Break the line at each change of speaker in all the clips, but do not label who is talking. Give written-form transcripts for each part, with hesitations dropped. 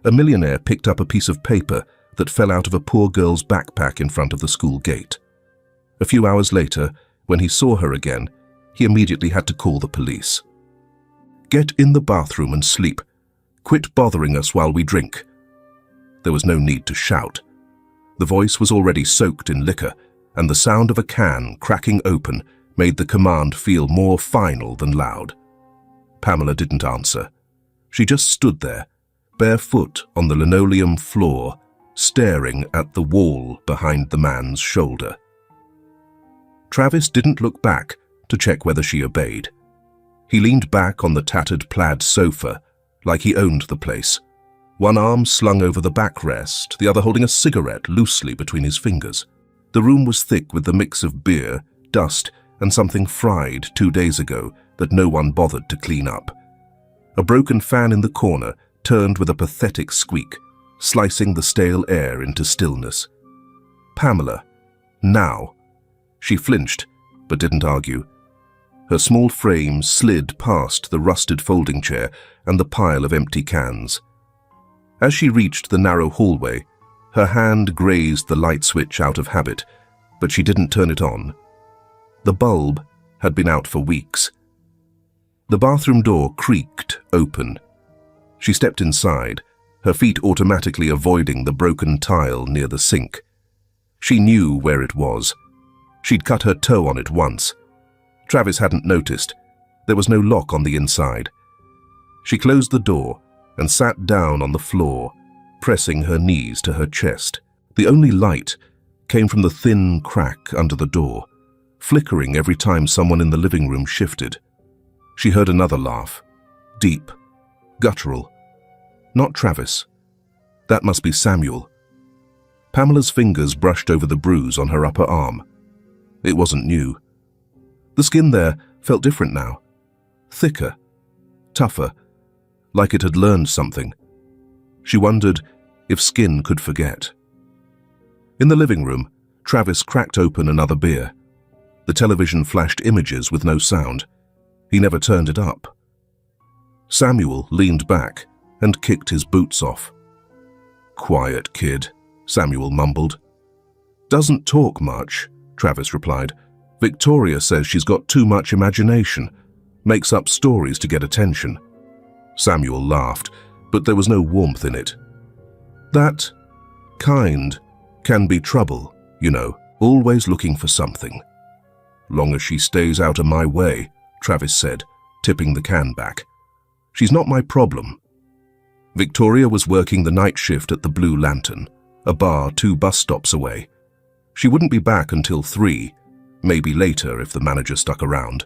A millionaire picked up a piece of paper that fell out of a poor girl's backpack in front of the school gate. A few hours later, when he saw her again, he immediately had to call the police. "Get in the bathroom and sleep. Quit bothering us while we drink." There was no need to shout. The voice was already soaked in liquor, and the sound of a can cracking open made the command feel more final than loud. Pamela didn't answer. She just stood there, barefoot on the linoleum floor, staring at the wall behind the man's shoulder. Travis didn't look back to check whether she obeyed. He leaned back on the tattered plaid sofa, like he owned the place, one arm slung over the backrest, the other holding a cigarette loosely between his fingers. The room was thick with the mix of beer, dust, and something fried 2 days ago that no one bothered to clean up. A broken fan in the corner turned with a pathetic squeak, slicing the stale air into stillness. Pamela. Now. She flinched, but didn't argue. Her small frame slid past the rusted folding chair and the pile of empty cans. As she reached the narrow hallway, her hand grazed the light switch out of habit, but she didn't turn it on. The bulb had been out for weeks. The bathroom door creaked open. She stepped inside, her feet automatically avoiding the broken tile near the sink. She knew where it was. She'd cut her toe on it once. Travis hadn't noticed. There was no lock on the inside. She closed the door and sat down on the floor, pressing her knees to her chest. The only light came from the thin crack under the door, flickering every time someone in the living room shifted. She heard another laugh, deep, guttural. Not Travis. That must be Samuel. Pamela's fingers brushed over the bruise on her upper arm. It wasn't new. The skin there felt different now. Thicker, tougher, like it had learned something. She wondered if skin could forget. In the living room, Travis cracked open another beer. The television flashed images with no sound. He never turned it up. Samuel leaned back and kicked his boots off. "Quiet kid," Samuel mumbled. "Doesn't talk much," Travis replied. "Victoria says she's got too much imagination, makes up stories to get attention." Samuel laughed, but there was no warmth in it. "That kind can be trouble, you know, always looking for something." "Long as she stays out of my way," Travis said, tipping the can back. "She's not my problem." Victoria was working the night shift at the Blue Lantern, a bar 2 bus stops away. She wouldn't be back until 3, maybe later if the manager stuck around.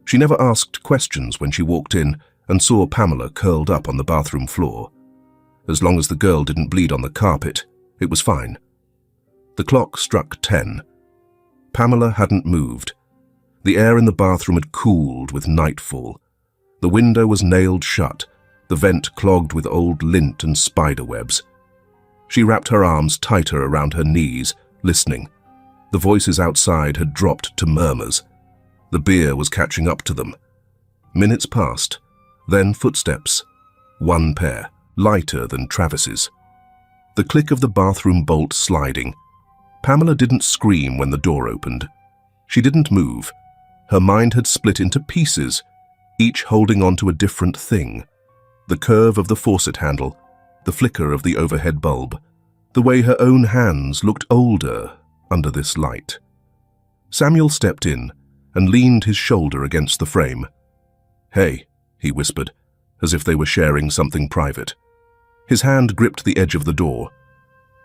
She never asked questions when she walked in and saw Pamela curled up on the bathroom floor. As long as the girl didn't bleed on the carpet, it was fine. The clock struck 10. Pamela hadn't moved. The air in the bathroom had cooled with nightfall. The window was nailed shut, the vent clogged with old lint and spider webs. She wrapped her arms tighter around her knees, listening. The voices outside had dropped to murmurs. The beer was catching up to them. Minutes passed, then footsteps. 1 pair, lighter than Travis's. The click of the bathroom bolt sliding. Pamela didn't scream when the door opened. She didn't move. Her mind had split into pieces, each holding on to a different thing. The curve of the faucet handle, the flicker of the overhead bulb, the way her own hands looked older under this light. Samuel stepped in and leaned his shoulder against the frame. "Hey," he whispered, as if they were sharing something private. His hand gripped the edge of the door.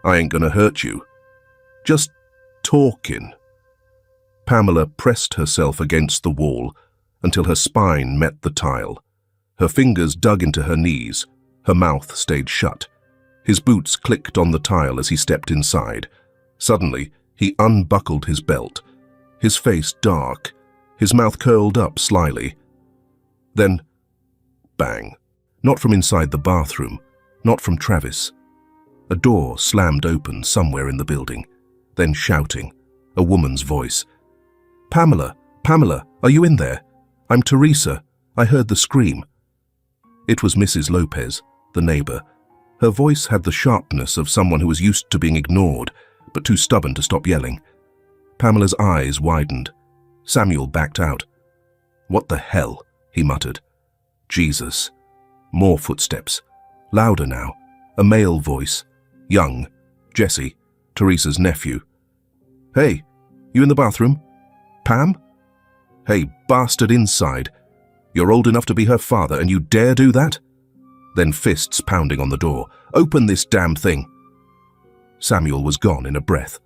"I ain't gonna hurt you. Just talking." Pamela pressed herself against the wall until her spine met the tile. Her fingers dug into her knees. Her mouth stayed shut. His boots clicked on the tile as he stepped inside. Suddenly, he unbuckled his belt, his face dark, his mouth curled up slyly. Then, bang. Not from inside the bathroom, not from Travis. A door slammed open somewhere in the building. Then shouting, a woman's voice. "Pamela, Pamela, are you in there? I'm Teresa. I heard the scream." It was Mrs. Lopez, the neighbor. Her voice had the sharpness of someone who was used to being ignored, but too stubborn to stop yelling. Pamela's eyes widened. Samuel backed out. "What the hell?" he muttered. Jesus. More footsteps. Louder now. A male voice. Young. Jesse. Teresa's nephew. "Hey, you in the bathroom? Pam? Hey, bastard inside. You're old enough to be her father and you dare do that?" Then fists pounding on the door. "Open this damn thing!" Samuel was gone in a breath.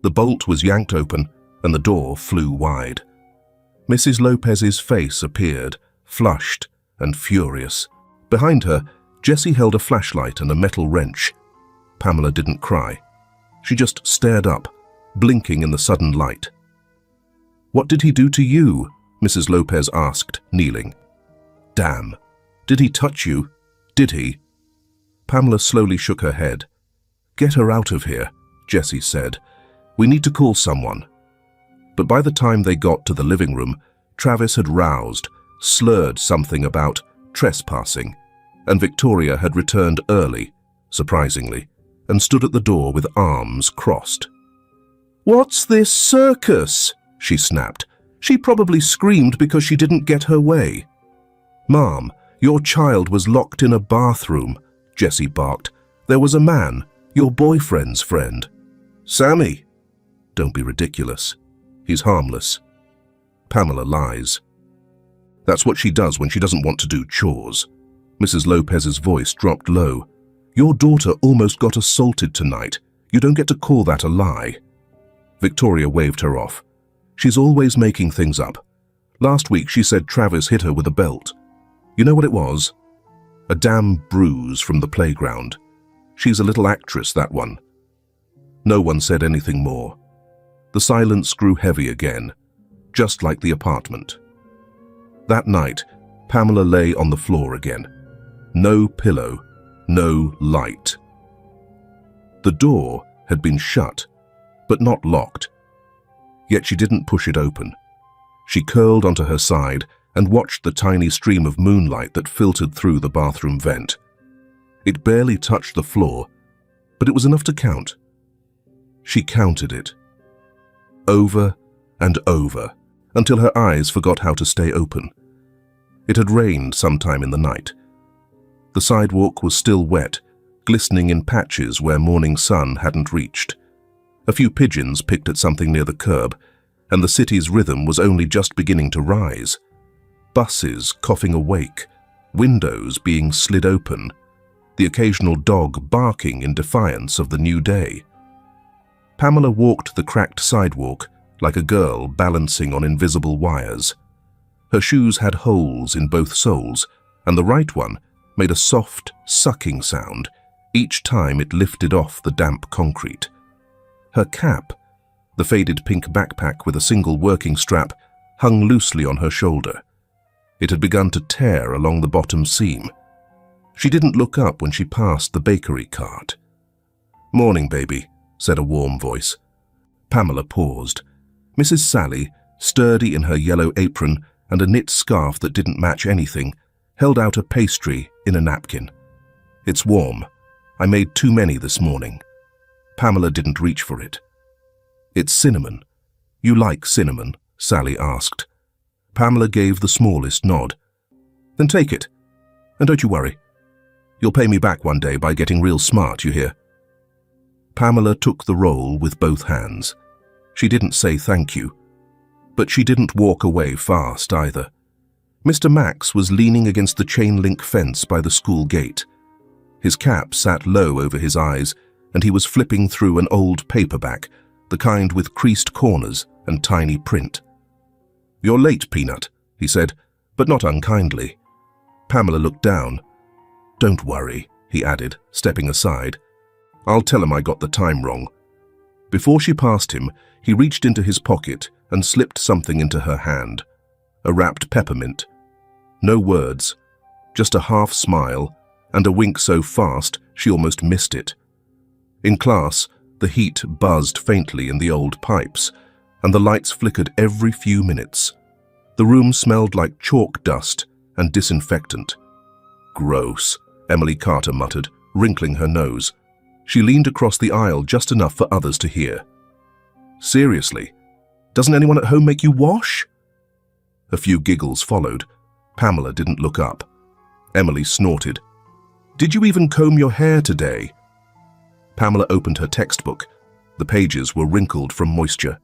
The bolt was yanked open and the door flew wide. Mrs. Lopez's face appeared, flushed and furious. Behind her, Jessie held a flashlight and a metal wrench. Pamela didn't cry. She just stared up, blinking in the sudden light. "What did he do to you?" Mrs. Lopez asked, kneeling. "Damn. Did he touch you? Did he?" Pamela slowly shook her head. "Get her out of here," Jessie said. "We need to call someone." But by the time they got to the living room, Travis had roused, slurred something about trespassing, and Victoria had returned early, surprisingly, and stood at the door with arms crossed. "What's this circus?" she snapped. "She probably screamed because she didn't get her way." "Mom, your child was locked in a bathroom," Jessie barked. "There was a man, your boyfriend's friend." "Sammy." "Don't be ridiculous. He's harmless." Pamela lies. That's what she does when she doesn't want to do chores. Mrs. Lopez's voice dropped low. "Your daughter almost got assaulted tonight. You don't get to call that a lie." Victoria waved her off. "She's always making things up. Last week she said Travis hit her with a belt. You know what it was? A damn bruise from the playground. She's a little actress, that one." No one said anything more. The silence grew heavy again, just like the apartment. That night, Pamela lay on the floor again. No pillow, no light. The door had been shut, but not locked. Yet she didn't push it open. She curled onto her side and watched the tiny stream of moonlight that filtered through the bathroom vent. It barely touched the floor, but it was enough to count. She counted it. Over and over, until her eyes forgot how to stay open. It had rained sometime in the night. The sidewalk was still wet, glistening in patches where morning sun hadn't reached. A few pigeons picked at something near the curb, and the city's rhythm was only just beginning to rise. Buses coughing awake, windows being slid open, the occasional dog barking in defiance of the new day. Pamela walked the cracked sidewalk like a girl balancing on invisible wires. Her shoes had holes in both soles, and the right one made a soft, sucking sound each time it lifted off the damp concrete. Her cap, the faded pink backpack with a single working strap, hung loosely on her shoulder. It had begun to tear along the bottom seam. She didn't look up when she passed the bakery cart. "Morning, baby," said a warm voice. Pamela paused. Mrs. Sally, sturdy in her yellow apron and a knit scarf that didn't match anything, held out a pastry in a napkin. "It's warm. I made too many this morning." Pamela didn't reach for it. "It's cinnamon. You like cinnamon?" Sally asked. Pamela gave the smallest nod. "Then take it. And don't you worry. You'll pay me back one day by getting real smart, you hear?" Pamela took the roll with both hands. She didn't say thank you. But she didn't walk away fast either. Mr. Max was leaning against the chain-link fence by the school gate. His cap sat low over his eyes, and he was flipping through an old paperback, the kind with creased corners and tiny print. "You're late, Peanut," he said, but not unkindly. Pamela looked down. "Don't worry," he added, stepping aside. "I'll tell him I got the time wrong." Before she passed him, he reached into his pocket and slipped something into her hand. A wrapped peppermint. No words, just a half smile and a wink so fast she almost missed it. In class, the heat buzzed faintly in the old pipes, and the lights flickered every few minutes. The room smelled like chalk dust and disinfectant. "Gross," Emily Carter muttered, wrinkling her nose. She leaned across the aisle just enough for others to hear. "Seriously? Doesn't anyone at home make you wash?" A few giggles followed. Pamela didn't look up. Emily snorted. "Did you even comb your hair today?" Pamela opened her textbook. The pages were wrinkled from moisture.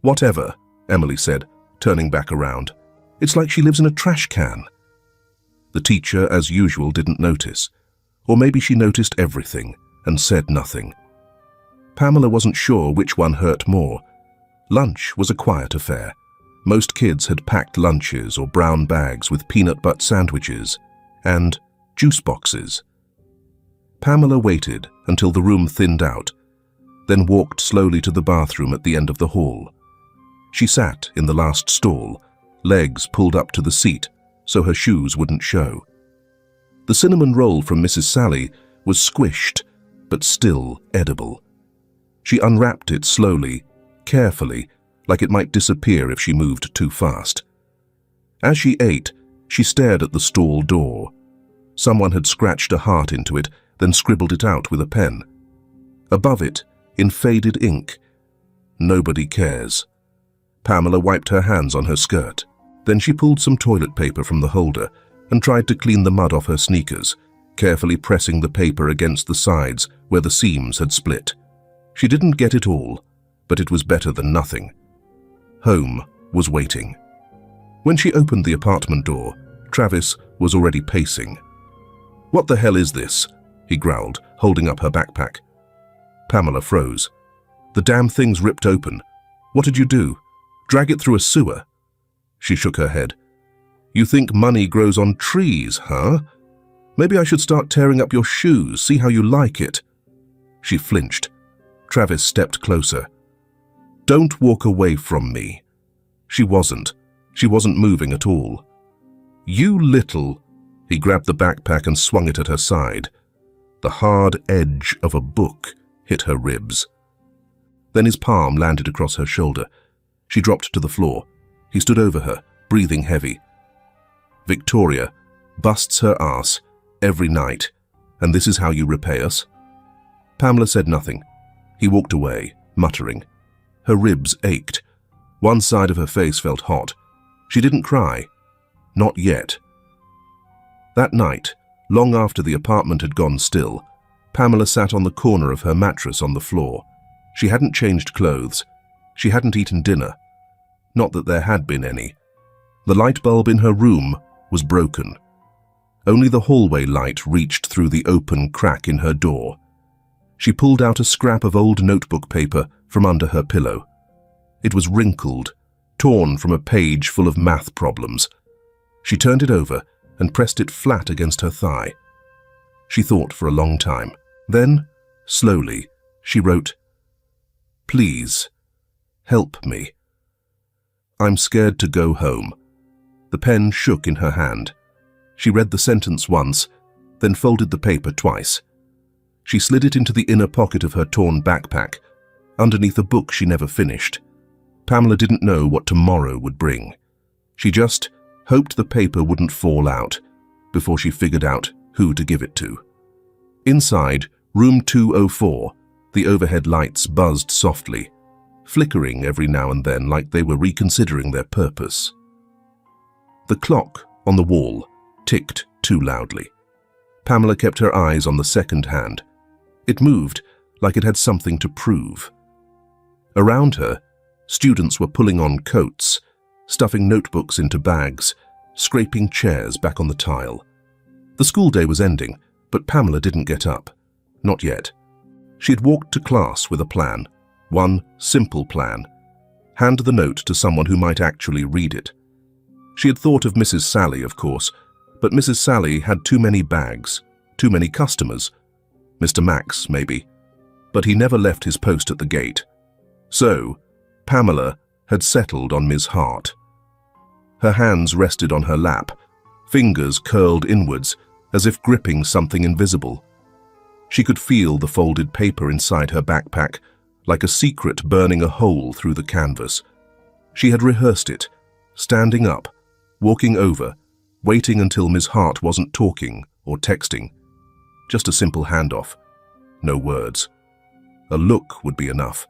"Whatever," Emily said, turning back around. "It's like she lives in a trash can." The teacher, as usual, didn't notice. Or maybe she noticed everything and said nothing. Pamela wasn't sure which one hurt more. Lunch was a quiet affair. Most kids had packed lunches or brown bags with peanut butter sandwiches and juice boxes. Pamela waited until the room thinned out, then walked slowly to the bathroom at the end of the hall. She sat in the last stall, legs pulled up to the seat so her shoes wouldn't show. The cinnamon roll from Mrs. Sally was squished, but still edible. She unwrapped it slowly, carefully, like it might disappear if she moved too fast. As she ate, she stared at the stall door. Someone had scratched a heart into it, then scribbled it out with a pen. Above it, in faded ink, "Nobody cares." Pamela wiped her hands on her skirt. Then she pulled some toilet paper from the holder and tried to clean the mud off her sneakers, carefully pressing the paper against the sides where the seams had split. She didn't get it all, but it was better than nothing. Home was waiting. When she opened the apartment door, Travis was already pacing. "What the hell is this?" he growled, holding up her backpack. Pamela froze. "The damn thing's ripped open. What did you do? Drag it through a sewer?" She shook her head. "You think money grows on trees, huh? Maybe I should start tearing up your shoes, see how you like it." She flinched. Travis stepped closer. "Don't walk away from me." She wasn't. She wasn't moving at all. "You little—" He grabbed the backpack and swung it at her side. The hard edge of a book hit her ribs. Then his palm landed across her shoulder. She dropped to the floor. He stood over her, breathing heavy. "Victoria busts her ass every night, and this is how you repay us?" Pamela said nothing. He walked away, muttering. Her ribs ached. One side of her face felt hot. She didn't cry. Not yet. That night, long after the apartment had gone still, Pamela sat on the corner of her mattress on the floor. She hadn't changed clothes. She hadn't eaten dinner. Not that there had been any. The light bulb in her room was broken. Only the hallway light reached through the open crack in her door. She pulled out a scrap of old notebook paper from under her pillow. It was wrinkled, torn from a page full of math problems. She turned it over and pressed it flat against her thigh. She thought for a long time. Then, slowly, she wrote, "Please, help me. I'm scared to go home." The pen shook in her hand. She read the sentence once, then folded the paper twice. She slid it into the inner pocket of her torn backpack, underneath a book she never finished. Pamela didn't know what tomorrow would bring. She just hoped the paper wouldn't fall out before she figured out who to give it to. Inside, room 204, the overhead lights buzzed softly, flickering every now and then like they were reconsidering their purpose. The clock on the wall ticked too loudly. Pamela kept her eyes on the second hand. It moved like it had something to prove. Around her, students were pulling on coats, stuffing notebooks into bags, scraping chairs back on the tile. The school day was ending, but Pamela didn't get up. Not yet. She had walked to class with a plan. One simple plan. Hand the note to someone who might actually read it. She had thought of Mrs. Sally, of course, but Mrs. Sally had too many bags, too many customers. Mr. Max, maybe. But he never left his post at the gate. So, Pamela had settled on Ms. Hart. Her hands rested on her lap, fingers curled inwards, as if gripping something invisible. She could feel the folded paper inside her backpack, like a secret burning a hole through the canvas. She had rehearsed it, standing up, walking over, waiting until Ms. Hart wasn't talking or texting. Just a simple handoff. No words. A look would be enough.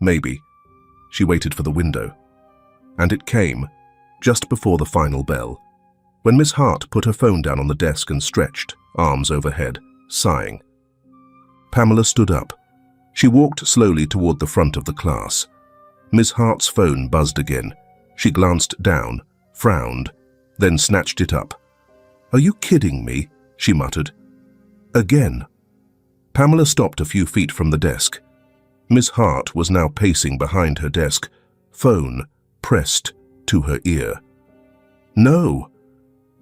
Maybe. She waited for the window. And it came, just before the final bell, when Miss Hart put her phone down on the desk and stretched, arms overhead, sighing. Pamela stood up. She walked slowly toward the front of the class. Miss Hart's phone buzzed again. She glanced down, frowned, then snatched it up. "Are you kidding me?" she muttered. "Again." Pamela stopped a few feet from the desk. Miss Hart was now pacing behind her desk, phone pressed to her ear. "No.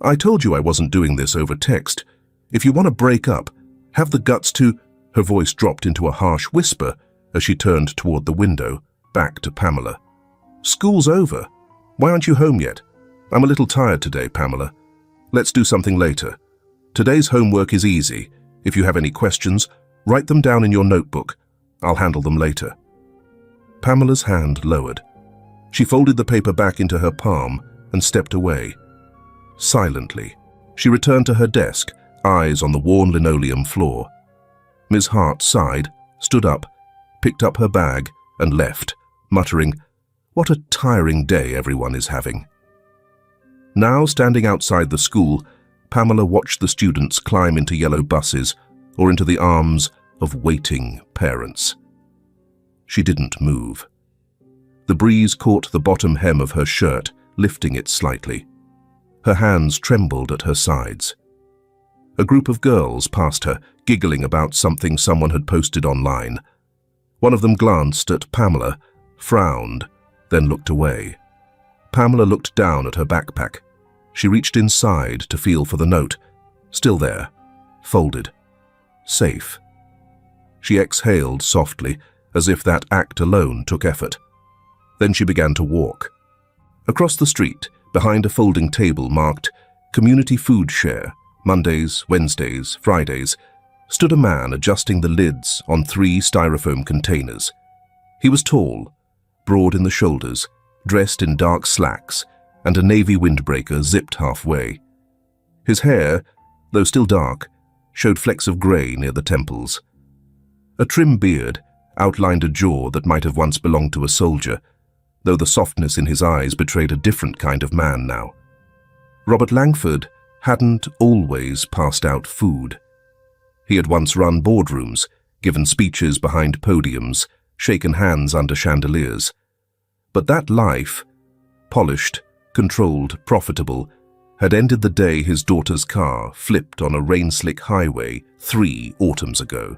I told you I wasn't doing this over text. If you want to break up, have the guts to—" Her voice dropped into a harsh whisper as she turned toward the window, back to Pamela. "School's over. Why aren't you home yet? I'm a little tired today, Pamela. Let's do something later. Today's homework is easy. If you have any questions, write them down in your notebook. I'll handle them later." Pamela's hand lowered. She folded the paper back into her palm and stepped away. Silently, she returned to her desk, eyes on the worn linoleum floor. Miss Hart sighed, stood up, picked up her bag, and left, muttering, "What a tiring day everyone is having." Now, standing outside the school, Pamela watched the students climb into yellow buses or into the arms of waiting parents. She didn't move. The breeze caught the bottom hem of her shirt, lifting it slightly. Her hands trembled at her sides. A group of girls passed her, giggling about something someone had posted online. One of them glanced at Pamela, frowned, then looked away. Pamela looked down at her backpack. She reached inside to feel for the note. Still there, folded, safe. She exhaled softly, as if that act alone took effort. Then she began to walk. Across the street, behind a folding table marked Community Food Share, Mondays, Wednesdays, Fridays, stood a man adjusting the lids on 3 styrofoam containers. He was tall, broad in the shoulders, dressed in dark slacks, and a navy windbreaker zipped halfway. His hair, though still dark, showed flecks of grey near the temples. A trim beard outlined a jaw that might have once belonged to a soldier, though the softness in his eyes betrayed a different kind of man now. Robert Langford hadn't always passed out food. He had once run boardrooms, given speeches behind podiums, shaken hands under chandeliers. But that life, polished, controlled, profitable, had ended the day his daughter's car flipped on a rain-slick highway 3 autumns ago.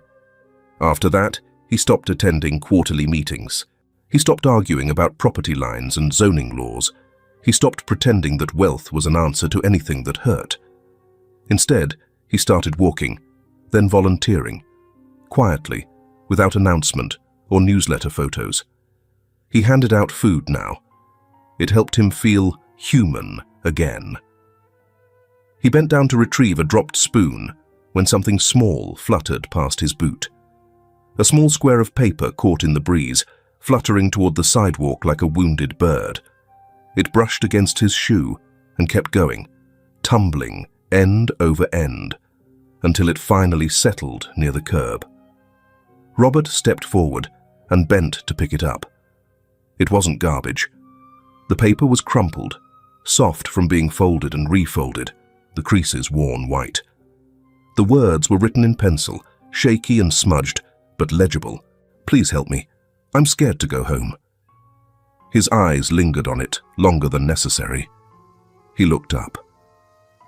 After that, he stopped attending quarterly meetings. He stopped arguing about property lines and zoning laws. He stopped pretending that wealth was an answer to anything that hurt. Instead, he started walking, then volunteering, quietly, without announcement or newsletter photos. He handed out food now. It helped him feel human again. He bent down to retrieve a dropped spoon when something small fluttered past his boot. A small square of paper caught in the breeze, fluttering toward the sidewalk like a wounded bird. It brushed against his shoe and kept going, tumbling end over end, until it finally settled near the curb. Robert stepped forward and bent to pick it up. It wasn't garbage. The paper was crumpled, soft from being folded and refolded, the creases worn white. The words were written in pencil, shaky and smudged, but legible. "Please help me. I'm scared to go home." His eyes lingered on it longer than necessary. He looked up.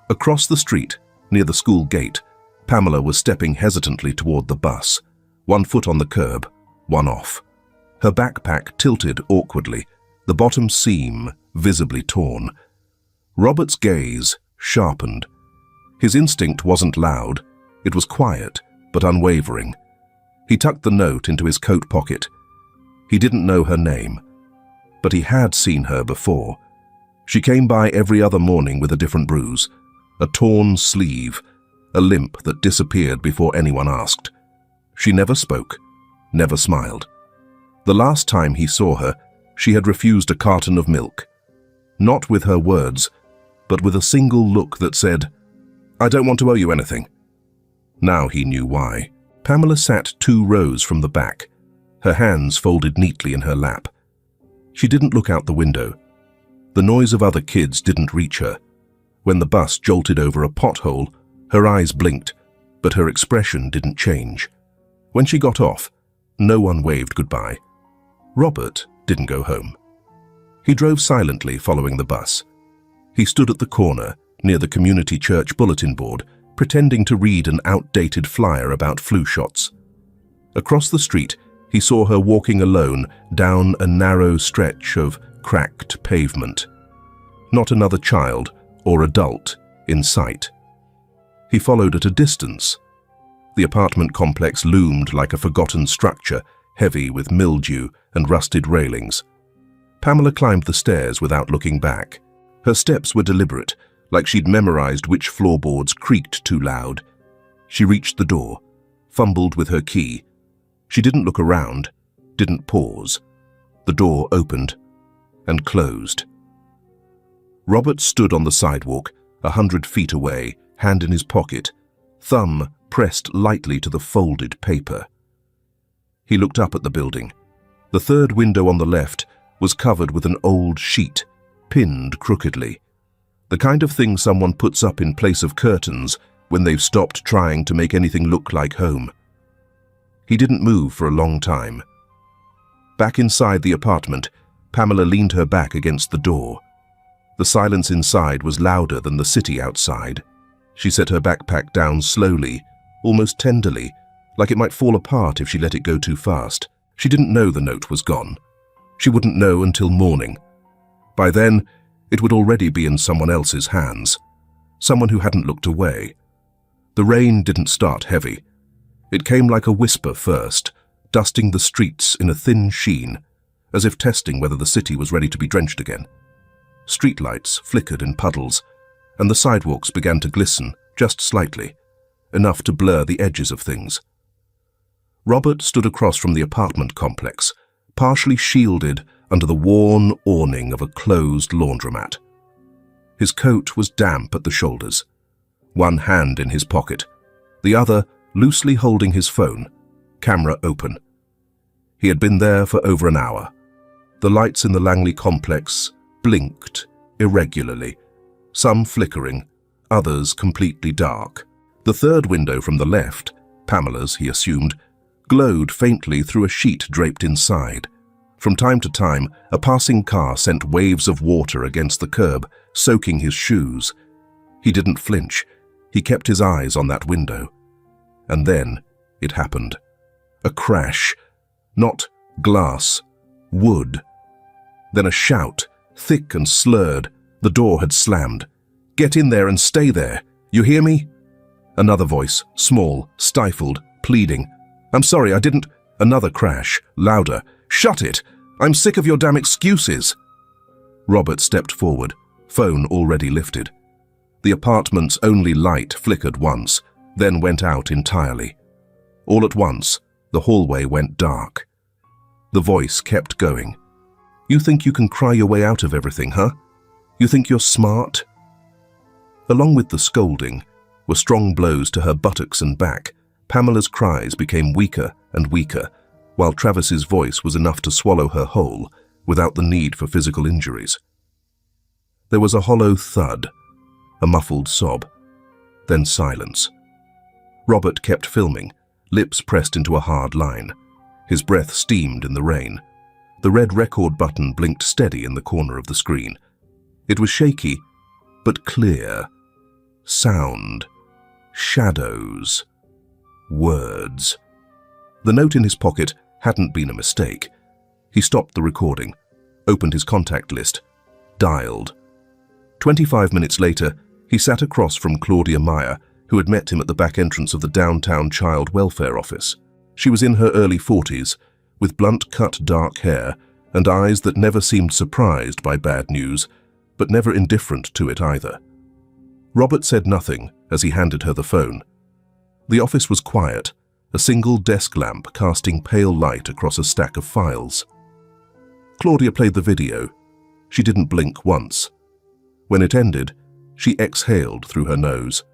Across the street, near the school gate, Pamela was stepping hesitantly toward the bus, one foot on the curb, one off. Her backpack tilted awkwardly, the bottom seam visibly torn. Robert's gaze sharpened. His instinct wasn't loud. It was quiet, but unwavering. He tucked the note into his coat pocket. He didn't know her name, but he had seen her before. She came by every other morning with a different bruise, a torn sleeve, a limp that disappeared before anyone asked. She never spoke, never smiled. The last time he saw her, she had refused a carton of milk. Not with her words, but with a single look that said, "I don't want to owe you anything." Now he knew why. Pamela sat 2 rows from the back, her hands folded neatly in her lap. She didn't look out the window. The noise of other kids didn't reach her. When the bus jolted over a pothole, her eyes blinked, but her expression didn't change. When she got off, no one waved goodbye. Robert didn't go home. He drove silently following the bus. He stood at the corner, near the community church bulletin board, pretending to read an outdated flyer about flu shots. Across the street, he saw her walking alone down a narrow stretch of cracked pavement. Not another child or adult in sight. He followed at a distance. The apartment complex loomed like a forgotten structure, heavy with mildew and rusted railings. Pamela climbed the stairs without looking back. Her steps were deliberate, like she'd memorized which floorboards creaked too loud. She reached the door, fumbled with her key. She didn't look around, didn't pause. The door opened and closed. Robert stood on the sidewalk, 100 feet away, hand in his pocket, thumb pressed lightly to the folded paper. He looked up at the building. The third window on the left was covered with an old sheet, pinned crookedly. The kind of thing someone puts up in place of curtains when they've stopped trying to make anything look like home. He didn't move for a long time. Back inside the apartment, Pamela leaned her back against the door. The silence inside was louder than the city outside. She set her backpack down slowly, almost tenderly, like it might fall apart if she let it go too fast. She didn't know the note was gone. She wouldn't know until morning. By then, it would already be in someone else's hands, someone who hadn't looked away. The rain didn't start heavy. It came like a whisper first, dusting the streets in a thin sheen, as if testing whether the city was ready to be drenched again. Streetlights flickered in puddles, and the sidewalks began to glisten, just slightly, enough to blur the edges of things. Robert stood across from the apartment complex, partially shielded under the worn awning of a closed laundromat. His coat was damp at the shoulders, one hand in his pocket, the other loosely holding his phone, camera open. He had been there for over an hour. The lights in the Langley complex blinked irregularly, some flickering, others completely dark. The third window from the left, Pamela's, he assumed, glowed faintly through a sheet draped inside. From time to time, a passing car sent waves of water against the curb, soaking his shoes. He didn't flinch. He kept his eyes on that window. And then it happened. A crash. Not glass, wood. Then a shout, thick and slurred. The door had slammed. "Get in there and stay there. You hear me?" Another voice, small, stifled, pleading. "I'm sorry, I didn't—" Another crash, louder. "Shut it! I'm sick of your damn excuses!" Robert stepped forward, phone already lifted. The apartment's only light flickered once, then went out entirely. All at once, the hallway went dark. The voice kept going. "You think you can cry your way out of everything, huh? You think you're smart?" Along with the scolding were strong blows to her buttocks and back. Pamela's cries became weaker and weaker, while Travis's voice was enough to swallow her whole without the need for physical injuries. There was a hollow thud, a muffled sob, then silence. Robert kept filming, lips pressed into a hard line. His breath steamed in the rain. The red record button blinked steady in the corner of the screen. It was shaky, but clear. Sound. Shadows. Words. The note in his pocket hadn't been a mistake. He stopped the recording, opened his contact list, dialed. 25 minutes later, he sat across from Claudia Meyer, who had met him at the back entrance of the downtown child welfare office. She was in her early 40s, with blunt-cut dark hair and eyes that never seemed surprised by bad news, but never indifferent to it either. Robert said nothing as he handed her the phone. The office was quiet, a single desk lamp casting pale light across a stack of files. Claudia played the video. She didn't blink once. When it ended, she exhaled through her nose.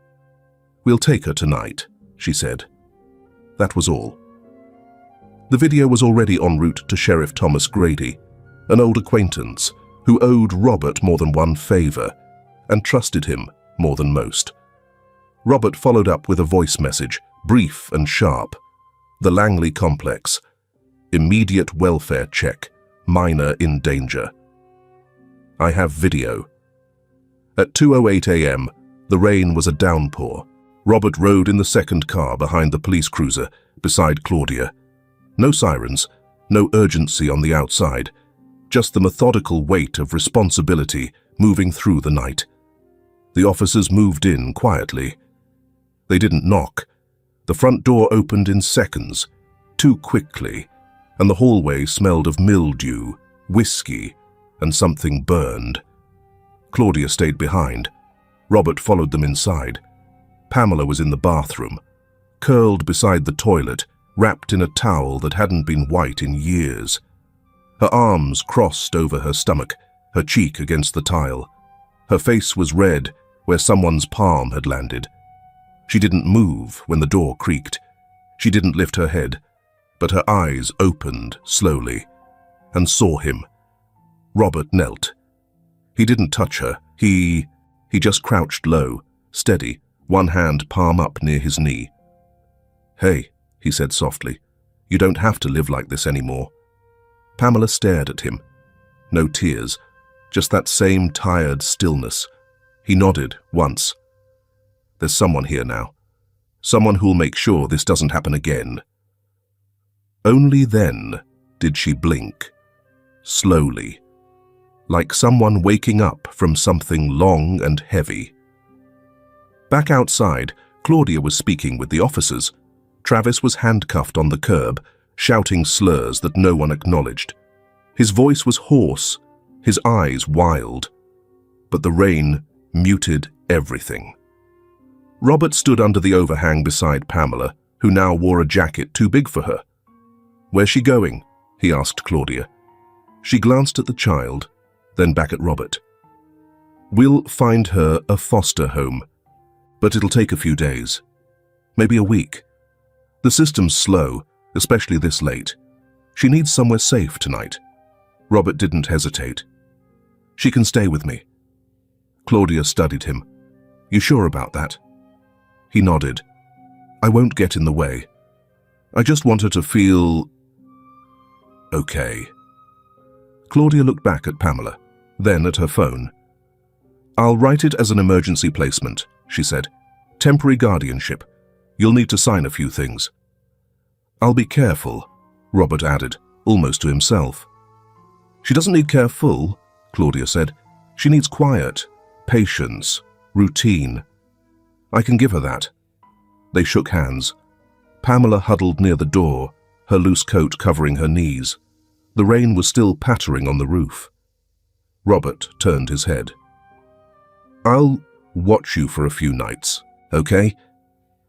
"We'll take her tonight," she said. That was all. The video was already en route to Sheriff Thomas Grady, an old acquaintance who owed Robert more than one favor and trusted him more than most. Robert followed up with a voice message, brief and sharp. The Langley complex. Immediate welfare check. Minor in danger. I have video. At 2:08 a.m., the rain was a downpour. Robert rode in the second car behind the police cruiser beside Claudia. No sirens, no urgency on the outside, just the methodical weight of responsibility moving through the night. The officers moved in quietly. They didn't knock. The front door opened in seconds, too quickly, and the hallway smelled of mildew, whiskey, and something burned. Claudia stayed behind. Robert followed them inside. Pamela was in the bathroom, curled beside the toilet, wrapped in a towel that hadn't been white in years. Her arms crossed over her stomach, her cheek against the tile. Her face was red where someone's palm had landed. She didn't move when the door creaked. She didn't lift her head, but her eyes opened slowly and saw him. Robert knelt. He didn't touch her. He just crouched low, steady, one hand palm up near his knee. "Hey," he said softly, "you don't have to live like this anymore." Pamela stared at him. No tears, just that same tired stillness. He nodded once. "There's someone here now. Someone who'll make sure this doesn't happen again." Only then did she blink. Slowly. Like someone waking up from something long and heavy. Back outside, Claudia was speaking with the officers. Travis was handcuffed on the curb, shouting slurs that no one acknowledged. His voice was hoarse, his eyes wild. But the rain muted everything. Robert stood under the overhang beside Pamela, who now wore a jacket too big for her. "Where's she going?" he asked Claudia. She glanced at the child, then back at Robert. "We'll find her a foster home, but it'll take a few days. Maybe a week. The system's slow, especially this late. She needs somewhere safe tonight." Robert didn't hesitate. "She can stay with me." Claudia studied him. "You sure about that?" He nodded. "I won't get in the way. I just want her to feel okay." Claudia looked back at Pamela, then at her phone. "I'll write it as an emergency placement," she said. "Temporary guardianship. You'll need to sign a few things." "I'll be careful," Robert added, almost to himself. "She doesn't need careful," Claudia said. "She needs quiet, patience, routine. I can give her that." They shook hands. Pamela huddled near the door, her loose coat covering her knees. The rain was still pattering on the roof. Robert turned his head. "I'll watch you for a few nights, okay?"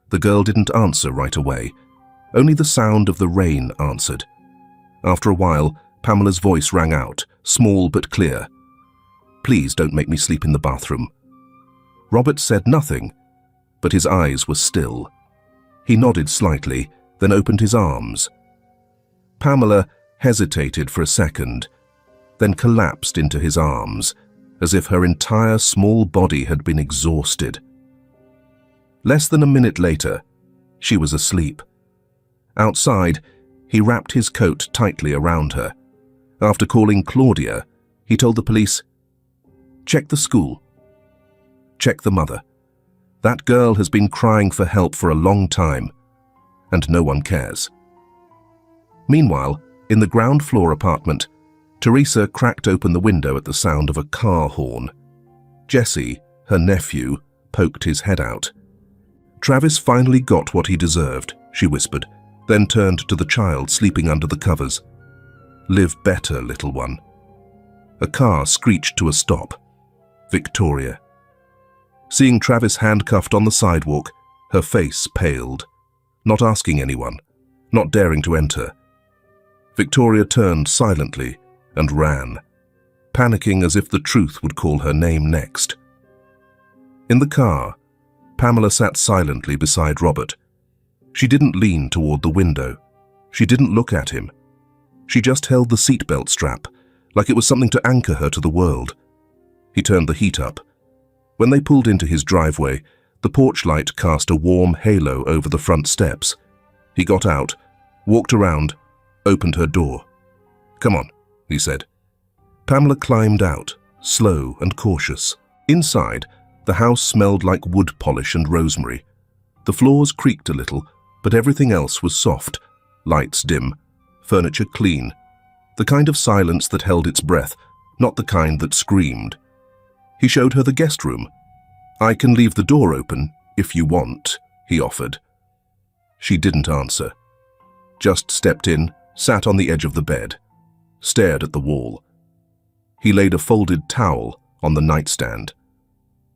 The girl didn't answer right away. Only the sound of the rain answered. After a while, Pamela's voice rang out, small but clear. "Please don't make me sleep in the bathroom." Robert said nothing, but his eyes were still. He nodded slightly, then opened his arms. Pamela hesitated for a second, then collapsed into his arms, as if her entire small body had been exhausted. Less than a minute later, she was asleep. Outside, he wrapped his coat tightly around her. After calling Claudia, he told the police, "Check the school. Check the mother. That girl has been crying for help for a long time, and no one cares." Meanwhile, in the ground floor apartment, Teresa cracked open the window at the sound of a car horn. Jesse, her nephew, poked his head out. "Travis finally got what he deserved," she whispered, then turned to the child sleeping under the covers. "Live better, little one." A car screeched to a stop. Victoria. Seeing Travis handcuffed on the sidewalk, her face paled. Not asking anyone, not daring to enter. Victoria turned silently and ran, panicking as if the truth would call her name next. In the car, Pamela sat silently beside Robert. She didn't lean toward the window. She didn't look at him. She just held the seatbelt strap, like it was something to anchor her to the world. He turned the heat up. When they pulled into his driveway, the porch light cast a warm halo over the front steps. He got out, walked around, opened her door. "Come on," he said. Pamela climbed out, slow and cautious. Inside, the house smelled like wood polish and rosemary. The floors creaked a little, but everything else was soft, lights dim, furniture clean, the kind of silence that held its breath, not the kind that screamed. He showed her the guest room. "I can leave the door open, if you want," he offered. She didn't answer. Just stepped in, sat on the edge of the bed, stared at the wall. He laid a folded towel on the nightstand.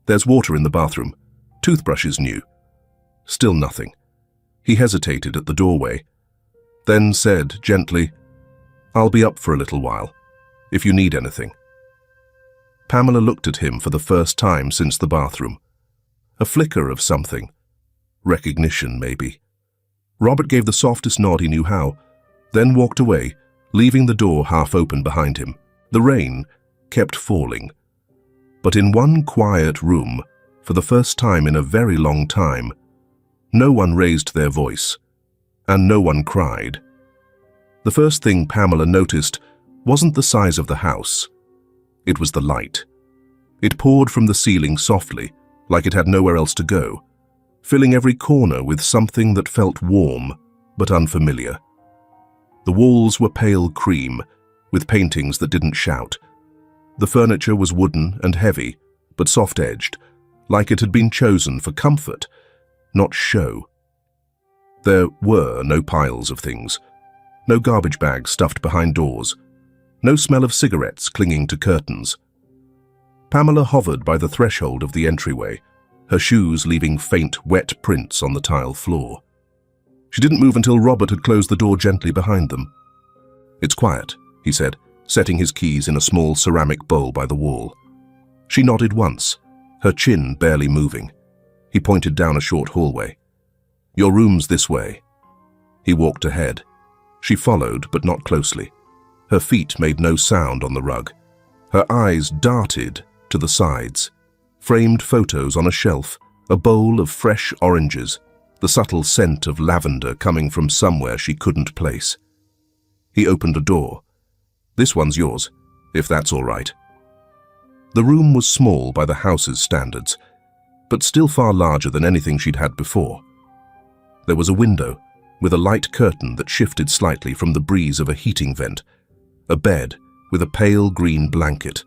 "There's water in the bathroom. Toothbrush is new." Still nothing. He hesitated at the doorway, then said gently, "I'll be up for a little while, if you need anything." Pamela looked at him for the first time since the bathroom. A flicker of something. Recognition, maybe. Robert gave the softest nod he knew how, then walked away, leaving the door half open behind him. The rain kept falling. But in one quiet room, for the first time in a very long time, no one raised their voice, and no one cried. The first thing Pamela noticed wasn't the size of the house. It was the light. It poured from the ceiling softly, like it had nowhere else to go, filling every corner with something that felt warm but unfamiliar. The walls were pale cream, with paintings that didn't shout. The furniture was wooden and heavy, but soft-edged, like it had been chosen for comfort, not show. There were no piles of things, no garbage bags stuffed behind doors, no smell of cigarettes clinging to curtains. Pamela hovered by the threshold of the entryway, her shoes leaving faint, wet prints on the tile floor. She didn't move until Robert had closed the door gently behind them. "It's quiet," he said, setting his keys in a small ceramic bowl by the wall. She nodded once, her chin barely moving. He pointed down a short hallway. "Your room's this way." He walked ahead. She followed, but not closely. Her feet made no sound on the rug. Her eyes darted to the sides. Framed photos on a shelf, a bowl of fresh oranges, the subtle scent of lavender coming from somewhere she couldn't place. He opened a door. "This one's yours, if that's all right." The room was small by the house's standards, but still far larger than anything she'd had before. There was a window, with a light curtain that shifted slightly from the breeze of a heating vent, a bed with a pale green blanket,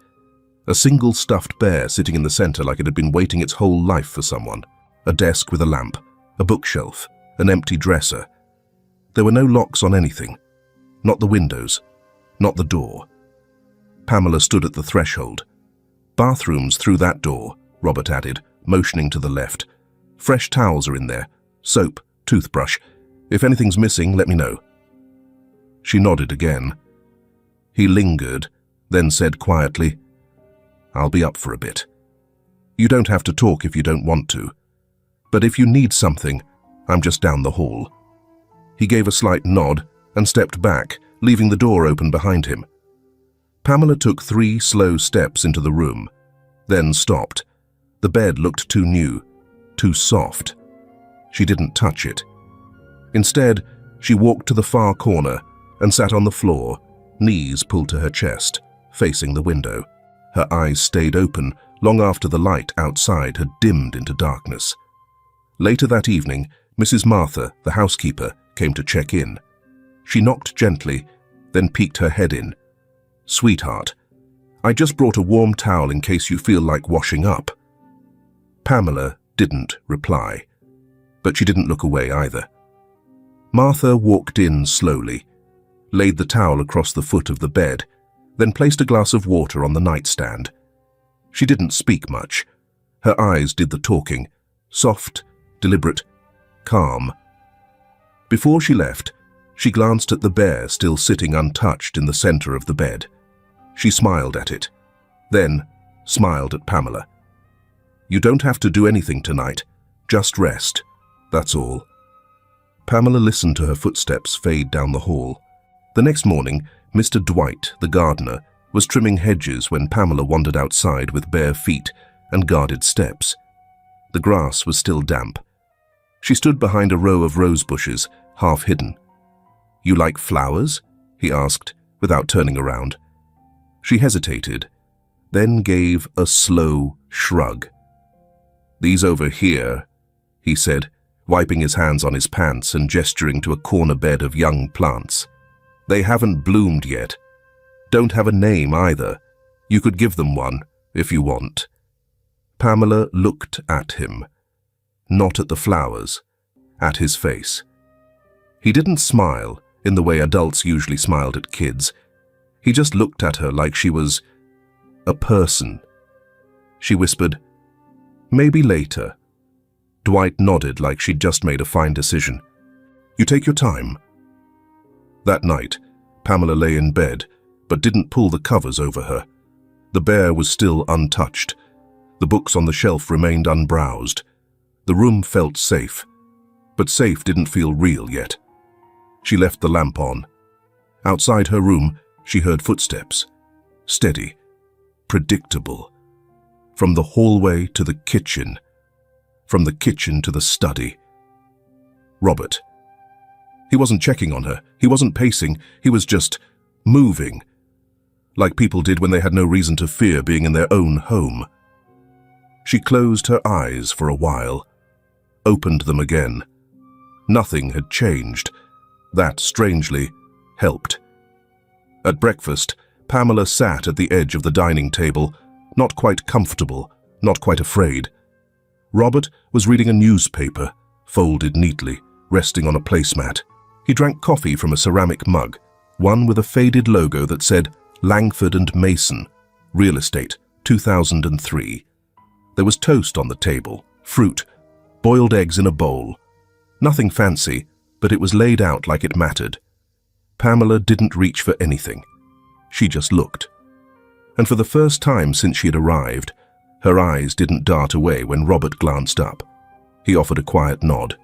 a single stuffed bear sitting in the center like it had been waiting its whole life for someone, a desk with a lamp, a bookshelf, an empty dresser. There were no locks on anything, not the windows, not the door. Pamela stood at the threshold. "Bathrooms through that door," Robert added, motioning to the left. "Fresh towels are in there, soap, toothbrush. If anything's missing, let me know." She nodded again. He lingered, then said quietly, "I'll be up for a bit. You don't have to talk if you don't want to. But if you need something, I'm just down the hall." He gave a slight nod and stepped back, leaving the door open behind him. Pamela took 3 slow steps into the room, then stopped. The bed looked too new, too soft. She didn't touch it. Instead, she walked to the far corner and sat on the floor, knees pulled to her chest, facing the window. Her eyes stayed open long after the light outside had dimmed into darkness. Later that evening, Mrs. Martha, the housekeeper, came to check in. She knocked gently, then peeked her head in. "Sweetheart, I just brought a warm towel in case you feel like washing up." Pamela didn't reply, but she didn't look away either. Martha walked in slowly, laid the towel across the foot of the bed, then placed a glass of water on the nightstand. She didn't speak much. Her eyes did the talking, soft, deliberate, calm. Before she left, she glanced at the bear still sitting untouched in the center of the bed. She smiled at it, then smiled at Pamela. "You don't have to do anything tonight, just rest, that's all." Pamela listened to her footsteps fade down the hall. The next morning, Mr. Dwight, the gardener, was trimming hedges when Pamela wandered outside with bare feet and guarded steps. The grass was still damp. She stood behind a row of rose bushes, half hidden. "You like flowers?" he asked, without turning around. She hesitated, then gave a slow shrug. "These over here," he said, wiping his hands on his pants and gesturing to a corner bed of young plants. "They haven't bloomed yet. Don't have a name either. You could give them one, if you want." Pamela looked at him, not at the flowers, at his face. He didn't smile in the way adults usually smiled at kids. He just looked at her like she was a person. She whispered, "Maybe later." Dwight nodded like she'd just made a fine decision. "You take your time." That night, Pamela lay in bed, but didn't pull the covers over her. The bear was still untouched. The books on the shelf remained unbrowsed. The room felt safe, but safe didn't feel real yet. She left the lamp on. Outside her room, she heard footsteps. Steady, predictable. From the hallway to the kitchen. From the kitchen to the study. Robert. He wasn't checking on her. He wasn't pacing. He was just moving, like people did when they had no reason to fear being in their own home. She closed her eyes for a while, opened them again. Nothing had changed. That, strangely, helped. At breakfast, Pamela sat at the edge of the dining table, not quite comfortable, not quite afraid. Robert was reading a newspaper, folded neatly, resting on a placemat. He drank coffee from a ceramic mug, one with a faded logo that said Langford and Mason, Real Estate, 2003. There was toast on the table, fruit, boiled eggs in a bowl. Nothing fancy, but it was laid out like it mattered. Pamela didn't reach for anything. She just looked. And for the first time since she had arrived, her eyes didn't dart away when Robert glanced up. He offered a quiet nod.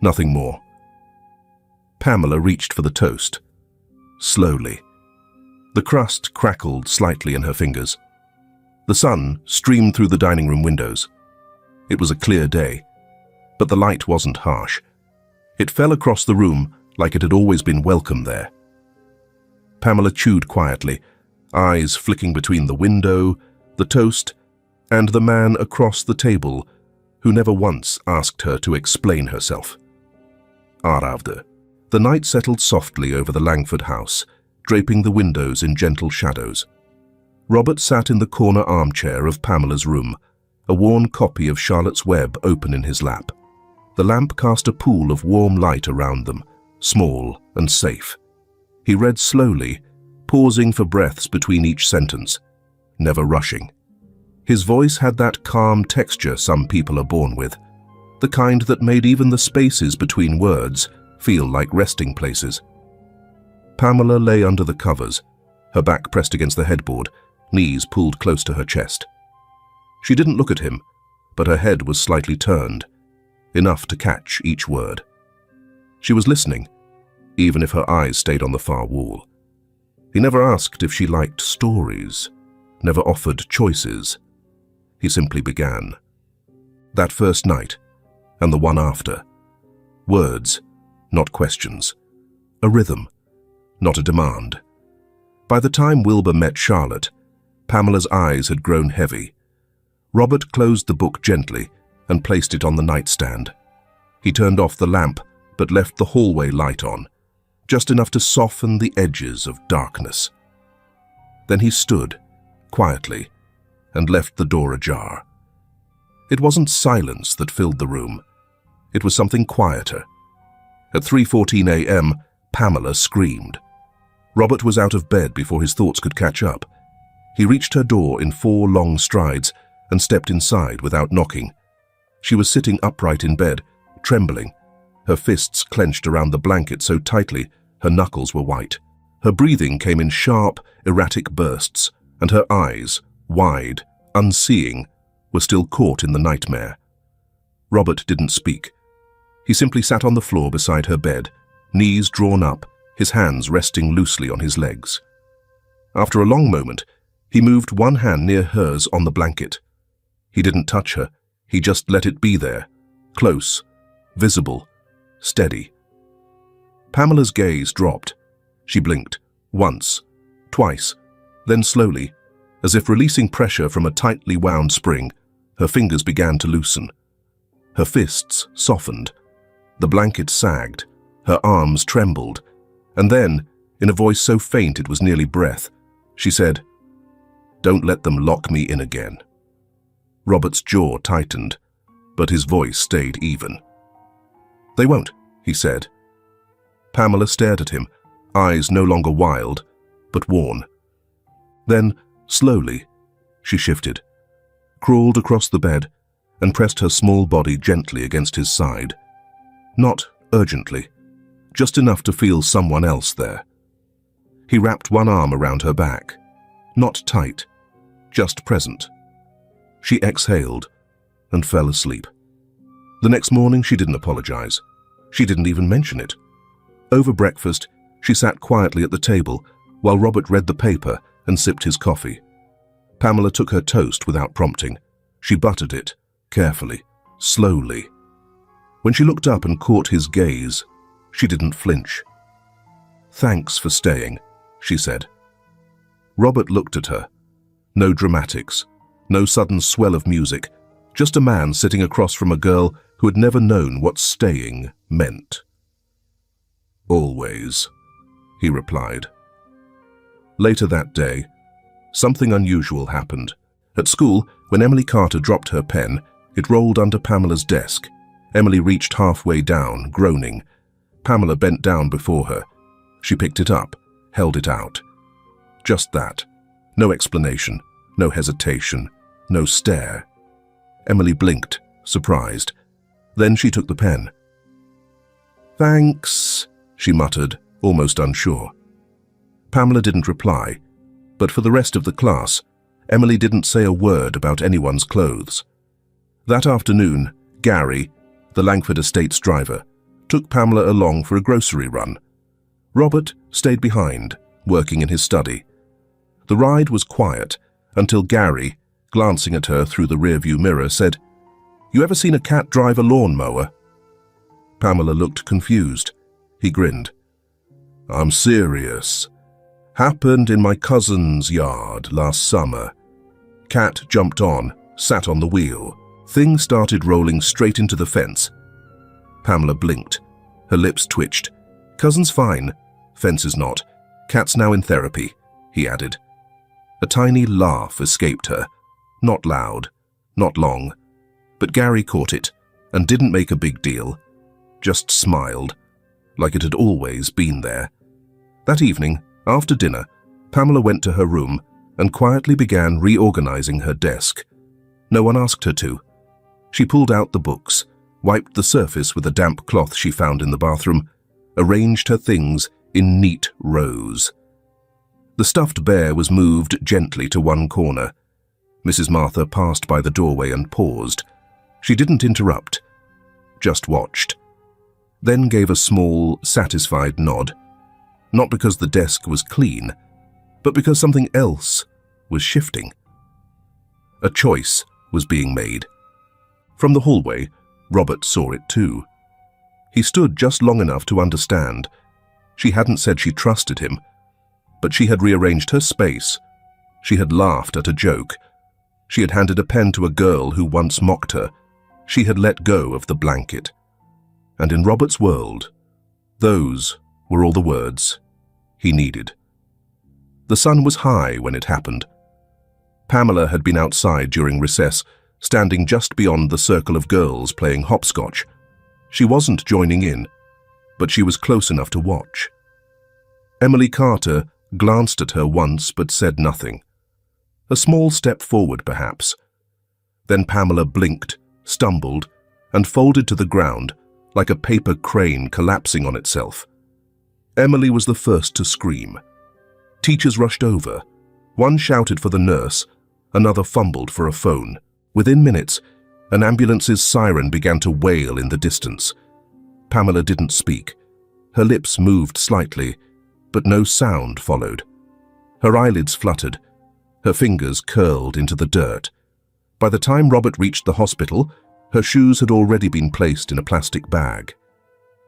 Nothing more. Pamela reached for the toast. Slowly. The crust crackled slightly in her fingers. The sun streamed through the dining room windows. It was a clear day, but the light wasn't harsh. It fell across the room like it had always been welcome there. Pamela chewed quietly, eyes flicking between the window, the toast, and the man across the table, who never once asked her to explain herself. Aravde. The night settled softly over the Langford house, draping the windows in gentle shadows. Robert sat in the corner armchair of Pamela's room, a worn copy of Charlotte's Web open in his lap. The lamp cast a pool of warm light around them, small and safe. He read slowly, pausing for breaths between each sentence, never rushing. His voice had that calm texture some people are born with, the kind that made even the spaces between words feel like resting places. Pamela lay under the covers, her back pressed against the headboard, knees pulled close to her chest. She didn't look at him, but her head was slightly turned, enough to catch each word. She was listening, even if her eyes stayed on the far wall. He never asked if she liked stories, never offered choices. He simply began. That first night, and the one after. Words, not questions. A rhythm, not a demand. By the time Wilbur met Charlotte, Pamela's eyes had grown heavy. Robert closed the book gently and placed it on the nightstand. He turned off the lamp, but left the hallway light on, just enough to soften the edges of darkness. Then he stood, quietly, and left the door ajar. It wasn't silence that filled the room. It was something quieter. At 3:14 a.m., Pamela screamed. Robert was out of bed before his thoughts could catch up. He reached her door in 4 long strides and stepped inside without knocking. She was sitting upright in bed, trembling, her fists clenched around the blanket so tightly her knuckles were white. Her breathing came in sharp, erratic bursts, and her eyes, wide, unseeing, were still caught in the nightmare. Robert didn't speak. He simply sat on the floor beside her bed, knees drawn up, his hands resting loosely on his legs. After a long moment, he moved one hand near hers on the blanket. He didn't touch her, he just let it be there, close, visible, steady. Pamela's gaze dropped. She blinked, once, twice, then slowly, as if releasing pressure from a tightly wound spring, her fingers began to loosen. Her fists softened. The blanket sagged. Her arms trembled. And then, in a voice so faint it was nearly breath, she said, "Don't let them lock me in again." Robert's jaw tightened, but his voice stayed even. "They won't," he said. Pamela stared at him, eyes no longer wild, but worn. Then, slowly, she shifted, crawled across the bed, and pressed her small body gently against his side. Not urgently, just enough to feel someone else there. He wrapped one arm around her back, not tight, just present. She exhaled and fell asleep. The next morning she didn't apologize. She didn't even mention it. Over breakfast, she sat quietly at the table while Robert read the paper and sipped his coffee. Pamela took her toast without prompting. She buttered it, carefully, slowly. When she looked up and caught his gaze, she didn't flinch. "Thanks for staying," she said. Robert looked at her. No dramatics, no sudden swell of music, just a man sitting across from a girl who had never known what staying meant. "Always," he replied. Later that day, something unusual happened. At school, when Emily Carter dropped her pen, it rolled under Pamela's desk. Emily reached halfway down, groaning. Pamela bent down before her. She picked it up, held it out. Just that. No explanation, no hesitation, no stare. Emily blinked, surprised. Then she took the pen. "Thanks," she muttered, almost unsure. Pamela didn't reply, but for the rest of the class, Emily didn't say a word about anyone's clothes. That afternoon, Gary, the Langford Estates driver, took Pamela along for a grocery run. Robert stayed behind, working in his study. The ride was quiet until Gary, glancing at her through the rearview mirror, said, "You ever seen a cat drive a lawnmower?" Pamela looked confused. He grinned. "I'm serious. Happened in my cousin's yard last summer. Cat jumped on, sat on the wheel. Thing started rolling straight into the fence." Pamela blinked. Her lips twitched. "Cousin's fine. Fence is not. Cat's now in therapy," he added. A tiny laugh escaped her. Not loud, not long. But Gary caught it and didn't make a big deal. Just smiled, like it had always been there. That evening, after dinner, Pamela went to her room and quietly began reorganizing her desk. No one asked her to. She pulled out the books, wiped the surface with a damp cloth she found in the bathroom, arranged her things in neat rows. The stuffed bear was moved gently to one corner. Mrs. Martha passed by the doorway and paused. She didn't interrupt, just watched. Then gave a small, satisfied nod. Not because the desk was clean, but because something else was shifting. A choice was being made. From the hallway, Robert saw it too. He stood just long enough to understand. She hadn't said she trusted him, but she had rearranged her space. She had laughed at a joke. She had handed a pen to a girl who once mocked her. She had let go of the blanket. And in Robert's world, those were all the words he needed. The sun was high when it happened. Pamela had been outside during recess, standing just beyond the circle of girls playing hopscotch. She wasn't joining in, but she was close enough to watch. Emily Carter glanced at her once but said nothing. A small step forward, perhaps. Then Pamela blinked, stumbled, and folded to the ground like a paper crane collapsing on itself. Emily was the first to scream. Teachers rushed over. One shouted for the nurse, another fumbled for a phone. Within minutes, an ambulance's siren began to wail in the distance. Pamela didn't speak. Her lips moved slightly, but no sound followed. Her eyelids fluttered. Her fingers curled into the dirt. By the time Robert reached the hospital, her shoes had already been placed in a plastic bag.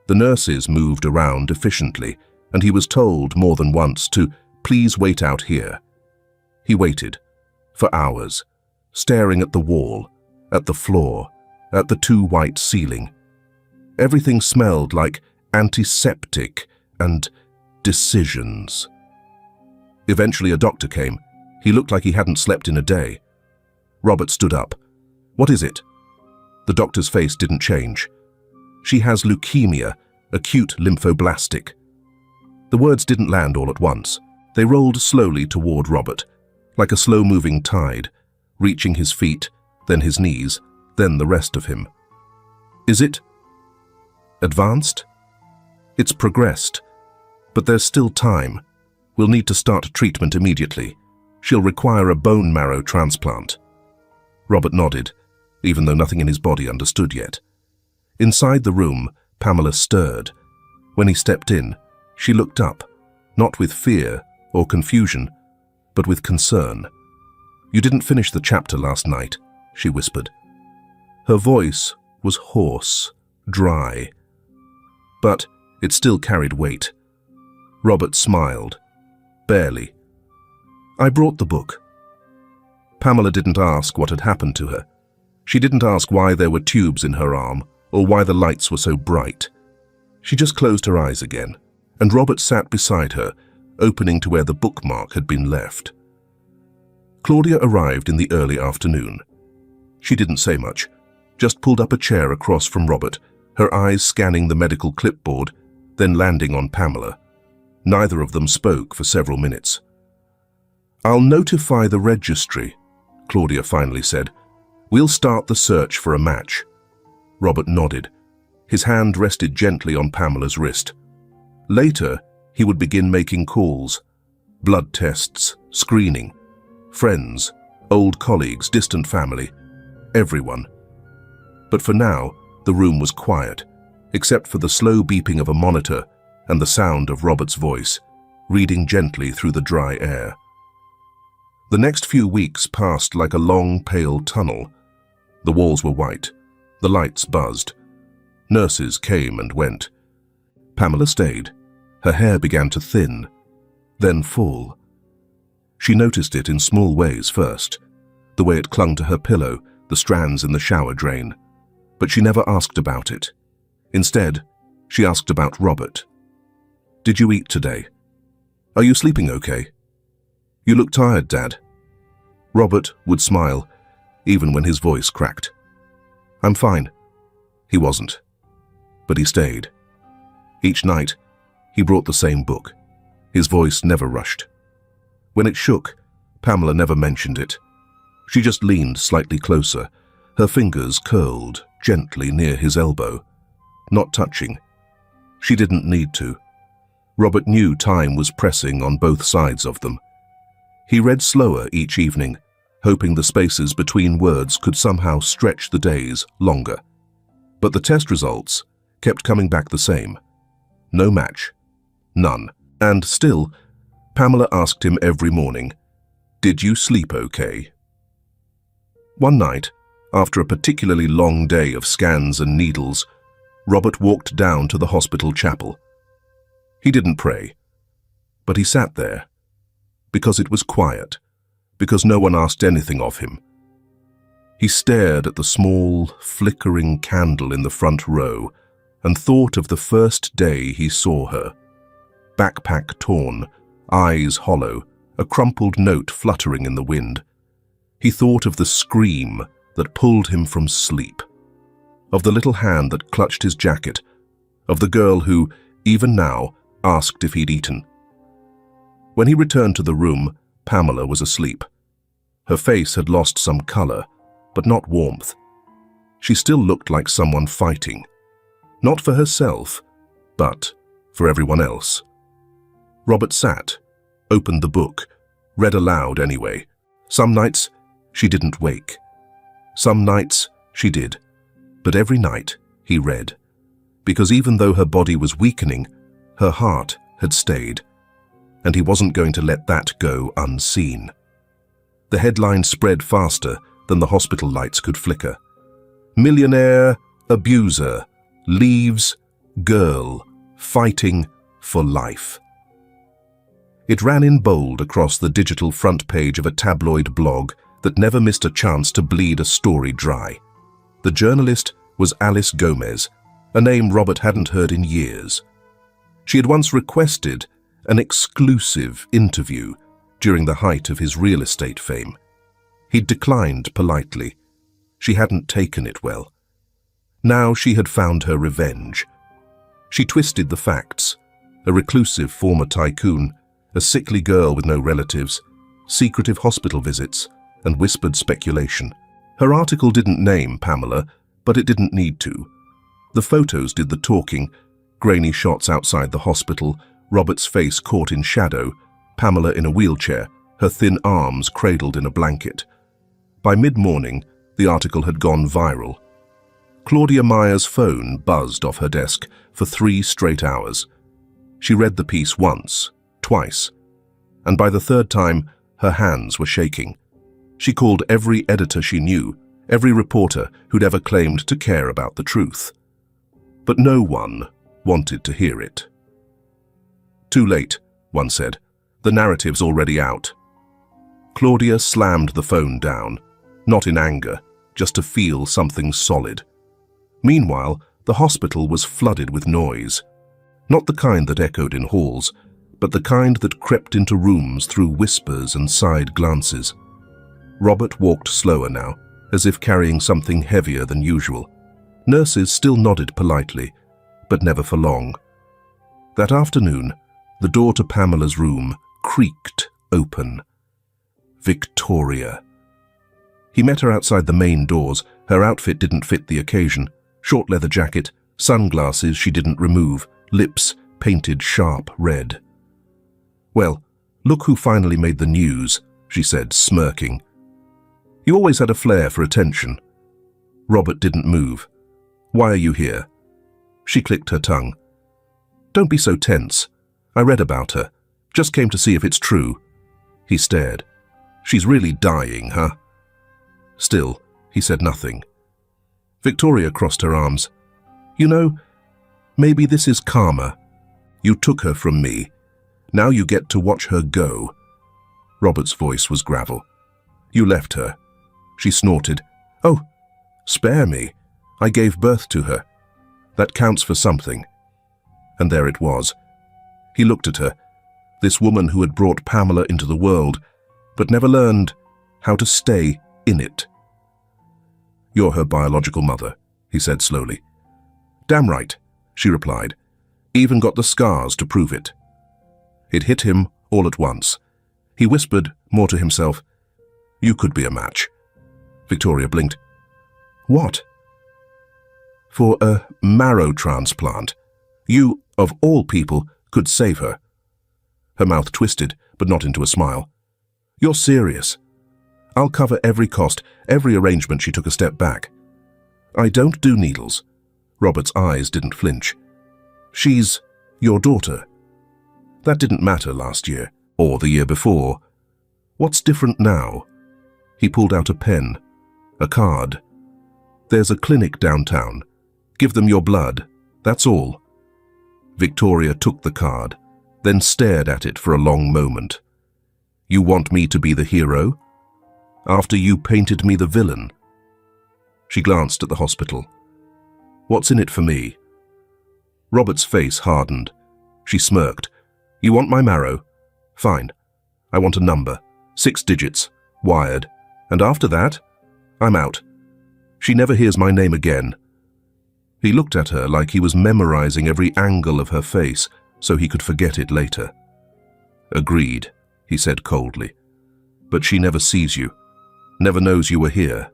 The nurses moved around efficiently, and he was told more than once to please wait out here. He waited for hours, staring at the wall, at the floor, at the too white ceiling. Everything smelled like antiseptic and decisions. Eventually a doctor came. He looked like he hadn't slept in a day. Robert stood up. "What is it?" The doctor's face didn't change. "She has leukemia, acute lymphoblastic." The words didn't land all at once. They rolled slowly toward Robert, like a slow-moving tide, reaching his feet, then his knees, then the rest of him. "Is it advanced?" "It's progressed, but there's still time. We'll need to start treatment immediately. She'll require a bone marrow transplant." Robert nodded, even though nothing in his body understood yet. Inside the room, Pamela stirred. When he stepped in, she looked up, not with fear or confusion, but with concern. "You didn't finish the chapter last night," she whispered. Her voice was hoarse, dry, but it still carried weight. Robert smiled, barely. "I brought the book." Pamela didn't ask what had happened to her. She didn't ask why there were tubes in her arm or why the lights were so bright. She just closed her eyes again, and Robert sat beside her, opening to where the bookmark had been left. Claudia arrived in the early afternoon. She didn't say much, just pulled up a chair across from Robert, her eyes scanning the medical clipboard, then landing on Pamela. Neither of them spoke for several minutes. "I'll notify the registry," Claudia finally said. "We'll start the search for a match." Robert nodded. His hand rested gently on Pamela's wrist. Later, he would begin making calls. Blood tests, screening. Friends, old colleagues, distant family. Everyone. But for now, the room was quiet, except for the slow beeping of a monitor and the sound of Robert's voice, reading gently through the dry air. The next few weeks passed like a long, pale tunnel. The walls were white. The lights buzzed. Nurses came and went. Pamela stayed. Her hair began to thin, then fall. She noticed it in small ways first, the way it clung to her pillow, the strands in the shower drain. But she never asked about it. Instead, she asked about Robert. "Did you eat today? Are you sleeping okay? You look tired, Dad." Robert would smile, even when his voice cracked. "I'm fine." He wasn't. But he stayed. Each night, he brought the same book. His voice never rushed. When it shook, Pamela never mentioned it. She just leaned slightly closer, her fingers curled gently near his elbow, not touching. She didn't need to. Robert knew time was pressing on both sides of them. He read slower each evening, hoping the spaces between words could somehow stretch the days longer. But the test results kept coming back the same. No match. None. And still, Pamela asked him every morning, "Did you sleep okay?" One night, after a particularly long day of scans and needles, Robert walked down to the hospital chapel. He didn't pray, but he sat there, because it was quiet, because no one asked anything of him. He stared at the small, flickering candle in the front row and thought of the first day he saw her. Backpack torn, eyes hollow, a crumpled note fluttering in the wind. He thought of the scream that pulled him from sleep, of the little hand that clutched his jacket, of the girl who, even now, asked if he'd eaten. When he returned to the room, Pamela was asleep. Her face had lost some color, but not warmth. She still looked like someone fighting, not for herself, but for everyone else. Robert sat, opened the book, read aloud anyway. Some nights, she didn't wake. Some nights, she did. But every night, he read. because even though her body was weakening, her heart had stayed, and he wasn't going to let that go unseen. The headline spread faster than the hospital lights could flicker. Millionaire, abuser, leaves, girl, fighting for life. It ran in bold across the digital front page of a tabloid blog that never missed a chance to bleed a story dry. The journalist was Alice Gomez, a name Robert hadn't heard in years. She had once requested an exclusive interview during the height of his real estate fame. He'd declined politely. She hadn't taken it well. Now she had found her revenge. She twisted the facts. A reclusive former tycoon, a sickly girl with no relatives, secretive hospital visits, and whispered speculation. Her article didn't name Pamela, but it didn't need to. The photos did the talking, grainy shots outside the hospital, Robert's face caught in shadow, Pamela in a wheelchair, her thin arms cradled in a blanket. By mid-morning, the article had gone viral. Claudia Meyer's phone buzzed off her desk for 3 straight hours. She read the piece once, twice, and by the third time, her hands were shaking. She called every editor she knew, every reporter who'd ever claimed to care about the truth. But no one wanted to hear it. "Too late," one said. "The narrative's already out." Claudia slammed the phone down, not in anger, just to feel something solid. Meanwhile, the hospital was flooded with noise. Not the kind that echoed in halls, but the kind that crept into rooms through whispers and side glances. Robert walked slower now, as if carrying something heavier than usual. Nurses still nodded politely, but never for long. That afternoon, the door to Pamela's room creaked open. Victoria. He met her outside the main doors. Her outfit didn't fit the occasion. Short leather jacket, sunglasses she didn't remove, lips painted sharp red. "Well, look who finally made the news," she said, smirking. "You always had a flair for attention." Robert didn't move. "Why are you here?" She clicked her tongue. "Don't be so tense. I read about her. Just came to see if it's true." He stared. "She's really dying, huh?" Still, he said nothing. Victoria crossed her arms. "You know, maybe this is karma. You took her from me. Now you get to watch her go." Robert's voice was gravel. "You left her." She snorted. "Oh, spare me. I gave birth to her. That counts for something." And there it was. He looked at her, this woman who had brought Pamela into the world, but never learned how to stay in it. "You're her biological mother," he said slowly. "Damn right," she replied. "Even got the scars to prove it." It hit him all at once. He whispered, more to himself, "You could be a match." Victoria blinked. "What?" "For a marrow transplant. You, of all people, could save her." Her mouth twisted, but not into a smile. "You're serious?" "I'll cover every cost, every arrangement." She took a step back. "I don't do needles." Robert's eyes didn't flinch. "She's your daughter." That didn't matter last year, or the year before. What's different now? He pulled out a pen, a card. "There's a clinic downtown. Give them your blood. That's all." Victoria took the card, then stared at it for a long moment. "You want me to be the hero? After you painted me the villain?" She glanced at the hospital. "What's in it for me?" Robert's face hardened. She smirked. "You want my marrow? Fine. I want a number. 6 digits. Wired. And after that, I'm out. She never hears my name again." He looked at her like he was memorizing every angle of her face so he could forget it later. "Agreed," he said coldly. "But she never sees you. Never knows you were here.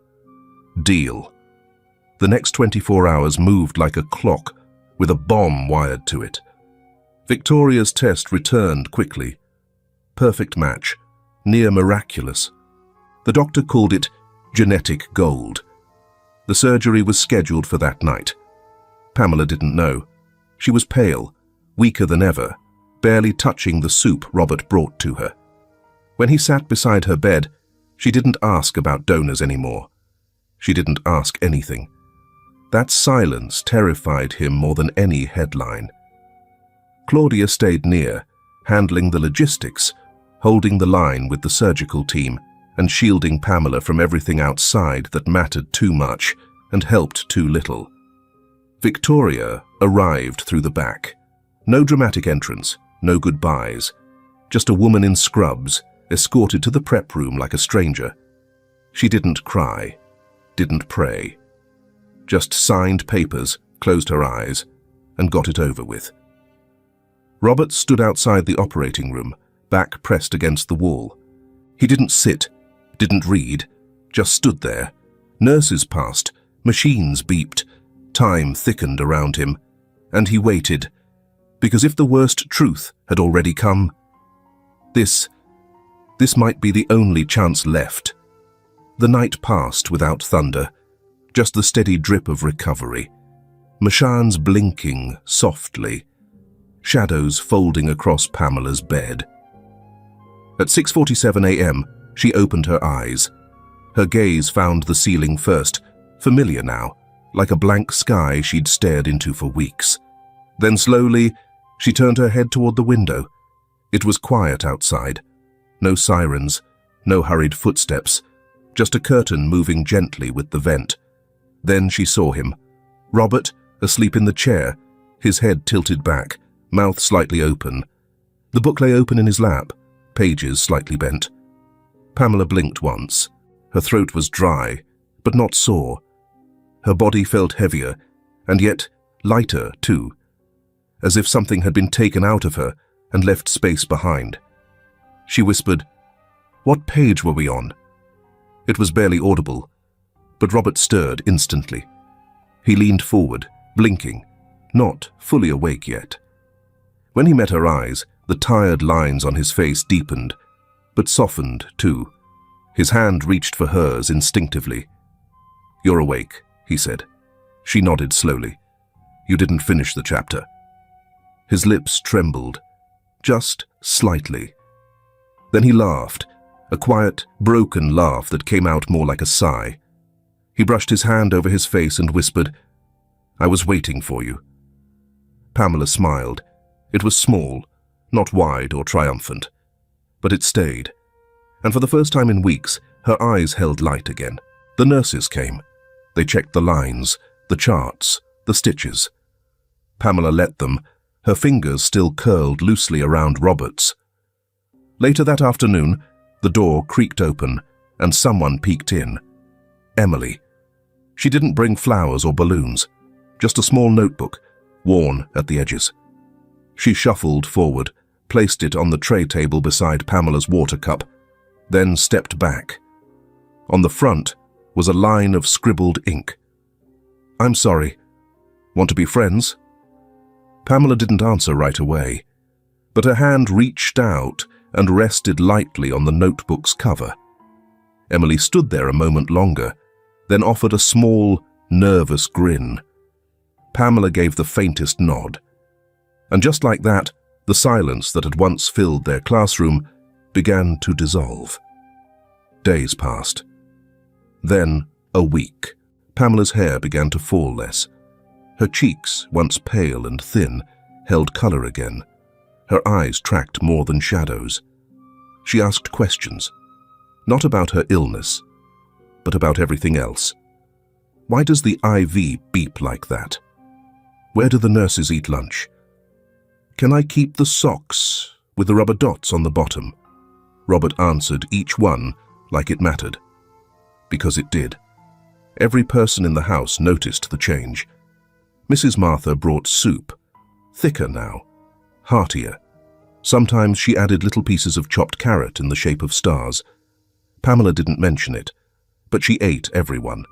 Deal." The next 24 hours moved like a clock, with a bomb wired to it. Victoria's test returned quickly. Perfect match, near miraculous. The doctor called it genetic gold. The surgery was scheduled for that night. Pamela didn't know. She was pale, weaker than ever, barely touching the soup Robert brought to her. When he sat beside her bed, she didn't ask about donors anymore. She didn't ask anything. That silence terrified him more than any headline. Claudia stayed near, handling the logistics, holding the line with the surgical team, and shielding Pamela from everything outside that mattered too much and helped too little. Victoria arrived through the back. No dramatic entrance, no goodbyes. Just a woman in scrubs, escorted to the prep room like a stranger. She didn't cry, didn't pray. Just signed papers, closed her eyes, and got it over with. Robert stood outside the operating room, back pressed against the wall. He didn't sit, didn't read, just stood there. Nurses passed, machines beeped, time thickened around him, and he waited, because if the worst truth had already come, this might be the only chance left. The night passed without thunder, just the steady drip of recovery. Machines blinking softly, shadows folding across Pamela's bed. At 6:47 a.m., she opened her eyes. Her gaze found the ceiling first, familiar now, like a blank sky she'd stared into for weeks. Then slowly, she turned her head toward the window. It was quiet outside. No sirens, no hurried footsteps, just a curtain moving gently with the vent. Then she saw him. Robert, asleep in the chair, his head tilted back, mouth slightly open. The book lay open in his lap, pages slightly bent. Pamela blinked once. Her throat was dry, but not sore. Her body felt heavier, and yet lighter too, as if something had been taken out of her and left space behind. She whispered, "What page were we on?" It was barely audible, but Robert stirred instantly. He leaned forward, blinking, not fully awake yet. When he met her eyes, the tired lines on his face deepened, but softened too. His hand reached for hers instinctively. "You're awake," he said. She nodded slowly. "You didn't finish the chapter." His lips trembled, just slightly. Then he laughed, a quiet, broken laugh that came out more like a sigh. He brushed his hand over his face and whispered, "I was waiting for you." Pamela smiled. It was small, not wide or triumphant, but it stayed. And for the first time in weeks, her eyes held light again. The nurses came. They checked the lines, the charts, the stitches. Pamela let them, her fingers still curled loosely around Robert's. Later that afternoon, the door creaked open and someone peeked in. Emily. She didn't bring flowers or balloons, just a small notebook, worn at the edges. She shuffled forward, placed it on the tray table beside Pamela's water cup, then stepped back. On the front was a line of scribbled ink. "I'm sorry. Want to be friends?" Pamela didn't answer right away, but her hand reached out and rested lightly on the notebook's cover. Emily stood there a moment longer, then offered a small, nervous grin. Pamela gave the faintest nod. And just like that, the silence that had once filled their classroom began to dissolve. Days passed. Then a week. Pamela's hair began to fall less. Her cheeks, once pale and thin, held color again. Her eyes tracked more than shadows. She asked questions, not about her illness, but about everything else. Why does the IV beep like that? Where do the nurses eat lunch? Can I keep the socks with the rubber dots on the bottom? Robert answered each one like it mattered. Because it did. Every person in the house noticed the change. Mrs. Martha brought soup, thicker now, heartier. Sometimes she added little pieces of chopped carrot in the shape of stars. Pamela didn't mention it, but she ate everyone.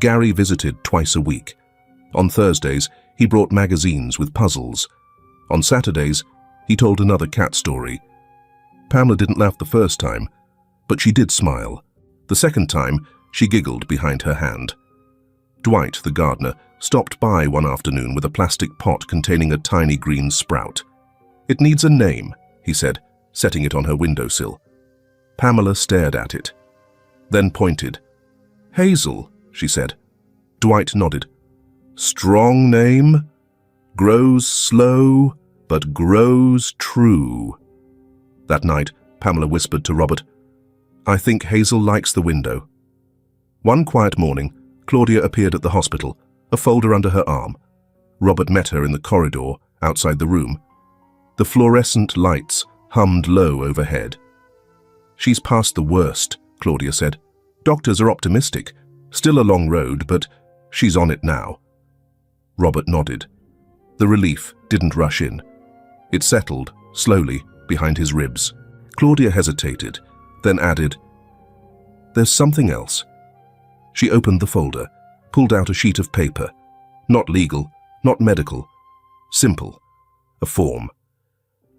Gary visited twice a week. On Thursdays, he brought magazines with puzzles. On Saturdays, he told another cat story. Pamela didn't laugh the first time, but she did smile. The second time, she giggled behind her hand. Dwight, the gardener, stopped by one afternoon with a plastic pot containing a tiny green sprout. "It needs a name," he said, setting it on her windowsill. Pamela stared at it, then pointed. "Hazel," she said. Dwight nodded. "Strong name. Grows slow, but grows true." That night, Pamela whispered to Robert, "I think Hazel likes the window." One quiet morning, Claudia appeared at the hospital, a folder under her arm. Robert met her in the corridor outside the room. The fluorescent lights hummed low overhead. "She's past the worst," Claudia said. "Doctors are optimistic. Still a long road, but she's on it now." Robert nodded. The relief didn't rush in. It settled, slowly, behind his ribs. Claudia hesitated, then added, "There's something else." She opened the folder, pulled out a sheet of paper. Not legal, not medical. Simple. A form.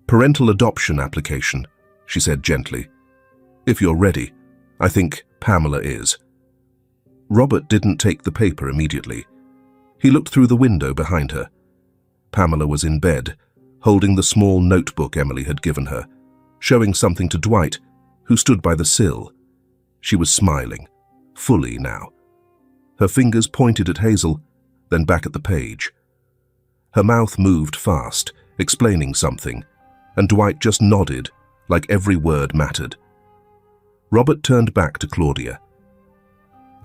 "Parental adoption application," she said gently. "If you're ready, I think Pamela is." Robert didn't take the paper immediately. He looked through the window behind her. Pamela was in bed, holding the small notebook Emily had given her, showing something to Dwight, who stood by the sill. She was smiling, fully now. Her fingers pointed at Hazel, then back at the page. Her mouth moved fast, explaining something, and Dwight just nodded, like every word mattered. Robert turned back to Claudia.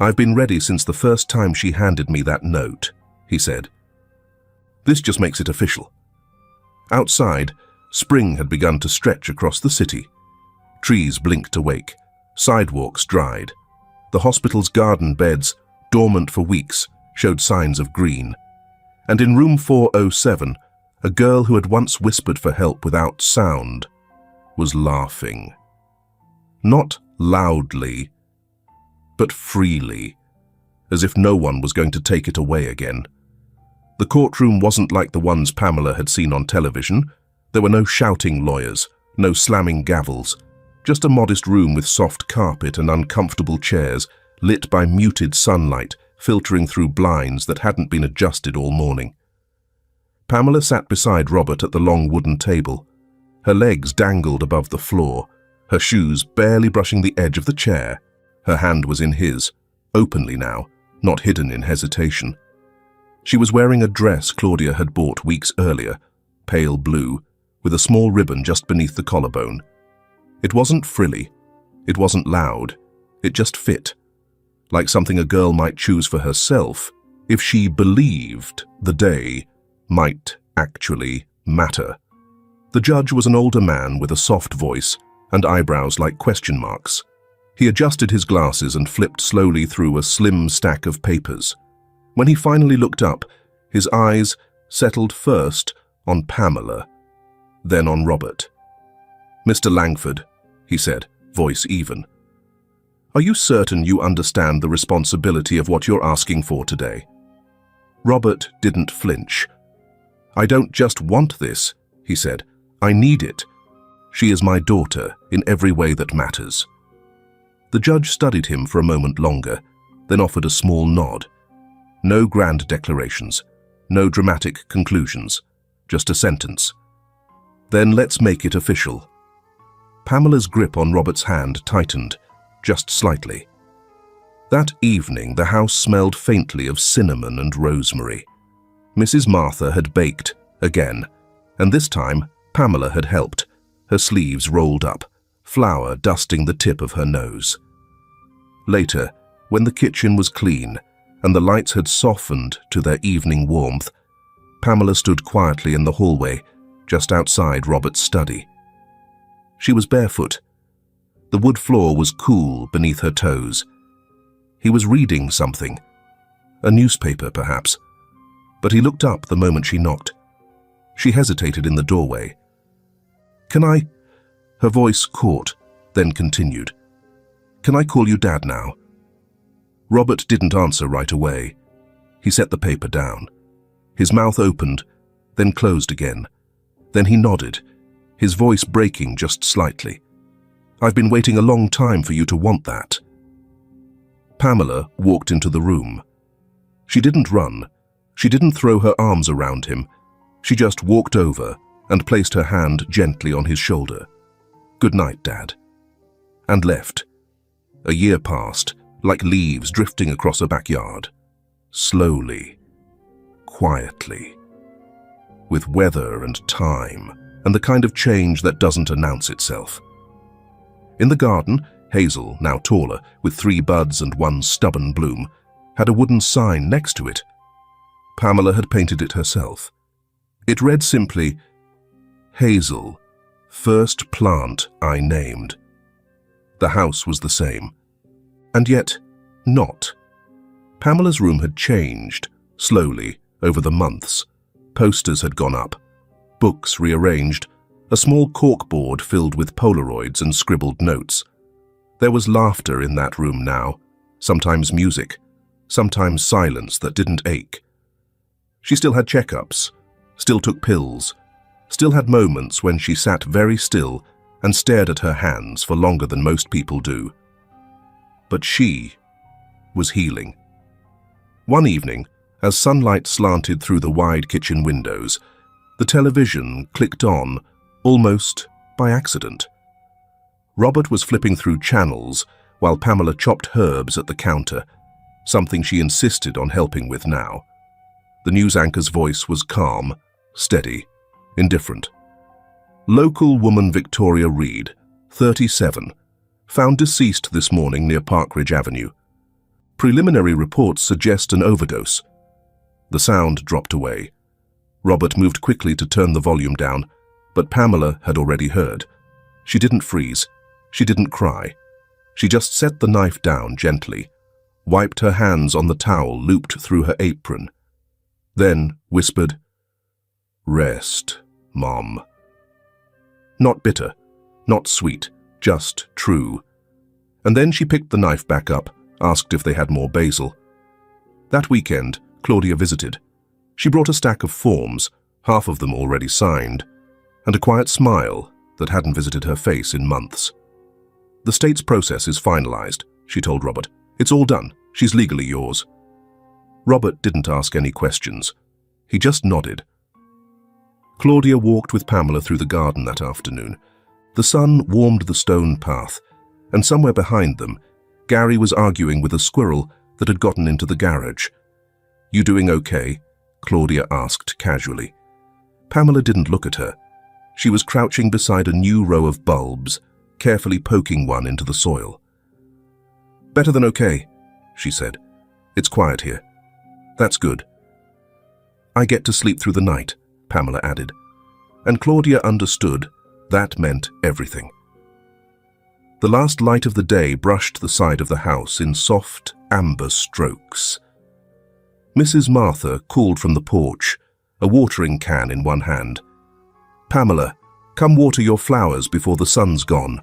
"I've been ready since the first time she handed me that note," he said. "This just makes it official." Outside, spring had begun to stretch across the city. Trees blinked awake, sidewalks dried. The hospital's garden beds, dormant for weeks, showed signs of green. And in room 407, a girl who had once whispered for help without sound was laughing. Not loudly, but freely, as if no one was going to take it away again. The courtroom wasn't like the ones Pamela had seen on television. There were no shouting lawyers, no slamming gavels, just a modest room with soft carpet and uncomfortable chairs, lit by muted sunlight filtering through blinds that hadn't been adjusted all morning. Pamela sat beside Robert at the long wooden table. Her legs dangled above the floor, her shoes barely brushing the edge of the chair. Her hand was in his, openly now, not hidden in hesitation. She was wearing a dress Claudia had bought weeks earlier, pale blue, with a small ribbon just beneath the collarbone. It wasn't frilly, it wasn't loud, it just fit, like something a girl might choose for herself if she believed the day might actually matter. The judge was an older man with a soft voice and eyebrows like question marks. He adjusted his glasses and flipped slowly through a slim stack of papers. When he finally looked up, his eyes settled first on Pamela, then on Robert. "Mr. Langford," he said, voice even, "are you certain you understand the responsibility of what you're asking for today?" Robert didn't flinch. "I don't just want this," he said. "I need it. She is my daughter in every way that matters." The judge studied him for a moment longer, then offered a small nod. No grand declarations, no dramatic conclusions, just a sentence. "Then let's make it official." Pamela's grip on Robert's hand tightened, just slightly. That evening, the house smelled faintly of cinnamon and rosemary. Mrs. Martha had baked, again, and this time Pamela had helped, her sleeves rolled up, flour dusting the tip of her nose. Later, when the kitchen was clean and the lights had softened to their evening warmth, Pamela stood quietly in the hallway, just outside Robert's study. She was barefoot. The wood floor was cool beneath her toes. He was reading something, a newspaper perhaps, but he looked up the moment she knocked. She hesitated in the doorway. "Can I?" Her voice caught, then continued. "Can I call you Dad now?" Robert didn't answer right away. He set the paper down. His mouth opened, then closed again. Then he nodded, his voice breaking just slightly. "I've been waiting a long time for you to want that." Pamela walked into the room. She didn't run, She didn't throw her arms around him. She just walked over and placed her hand gently on his shoulder. "Good night, Dad," and left. A year passed, like leaves drifting across a backyard. Slowly, quietly, with weather and time, and the kind of change that doesn't announce itself. In the garden, Hazel, now taller, with 3 buds and 1 stubborn bloom, had a wooden sign next to it. Pamela had painted it herself. It read simply, "Hazel, first plant I named." The house was the same. And yet, not. Pamela's room had changed, slowly, over the months. Posters had gone up, books rearranged, a small corkboard filled with Polaroids and scribbled notes. There was laughter in that room now, sometimes music, sometimes silence that didn't ache. She still had checkups, still took pills, still had moments when she sat very still and stared at her hands for longer than most people do. But she was healing. One evening, as sunlight slanted through the wide kitchen windows, the television clicked on, almost by accident. Robert was flipping through channels while Pamela chopped herbs at the counter, something she insisted on helping with now. The news anchor's voice was calm, steady, indifferent. Local woman Victoria Reed, 37, found deceased this morning near Parkridge Avenue. Preliminary reports suggest an overdose. The sound dropped away. Robert moved quickly to turn the volume down, but Pamela had already heard. She didn't freeze. She didn't cry. She just set the knife down gently, wiped her hands on the towel looped through her apron, then whispered, "Rest, Mom." Not bitter, not sweet, just true. And then she picked the knife back up, asked if they had more basil. That weekend, Claudia visited. She brought a stack of forms, half of them already signed, and a quiet smile that hadn't visited her face in months. "The state's process is finalized," she told Robert. "It's all done. She's legally yours." Robert didn't ask any questions. He just nodded. Claudia walked with Pamela through the garden that afternoon. The sun warmed the stone path, and somewhere behind them, Gary was arguing with a squirrel that had gotten into the garage. "You doing okay?" Claudia asked casually. Pamela didn't look at her. She was crouching beside a new row of bulbs, carefully poking one into the soil. "Better than okay," she said. "It's quiet here." "That's good." "I get to sleep through the night," Pamela added. And Claudia understood that meant everything. The last light of the day brushed the side of the house in soft, amber strokes. Mrs. Martha called from the porch, a watering can in one hand. "Pamela, come water your flowers before the sun's gone."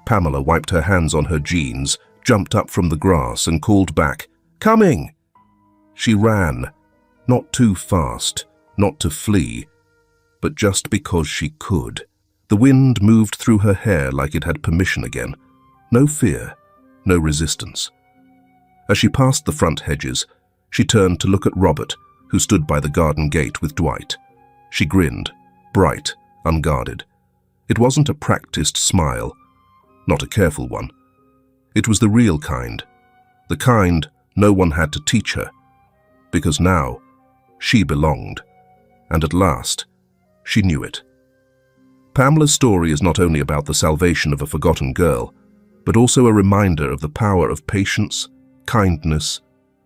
Pamela wiped her hands on her jeans, jumped up from the grass and called back, "Coming!" She ran, not too fast, not to flee, but just because she could. The wind moved through her hair like it had permission again. No fear, no resistance. As she passed the front hedges, she turned to look at Robert, who stood by the garden gate with Dwight. She grinned, bright, unguarded. It wasn't a practiced smile, not a careful one. It was the real kind, the kind no one had to teach her, because now she belonged, and at last she knew it. Pamela's story is not only about the salvation of a forgotten girl, but also a reminder of the power of patience, kindness,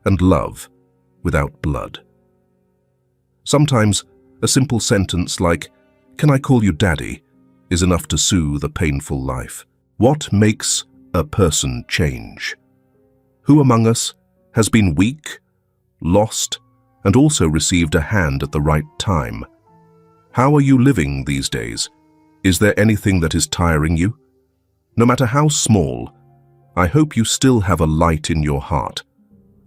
and love without blood. Sometimes a simple sentence like, "Can I call you Daddy?" is enough to soothe a painful life. What makes a person change? Who among us has been weak, lost, and also received a hand at the right time? How are you living these days? Is there anything that is tiring you? No matter how small, I hope you still have a light in your heart,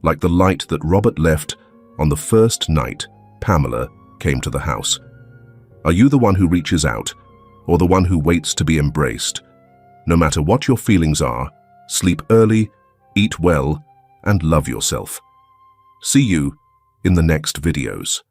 like the light that Robert left on the first night Pamela came to the house. Are you the one who reaches out, or the one who waits to be embraced? No matter what your feelings are, sleep early, eat well, and love yourself. See you in the next videos.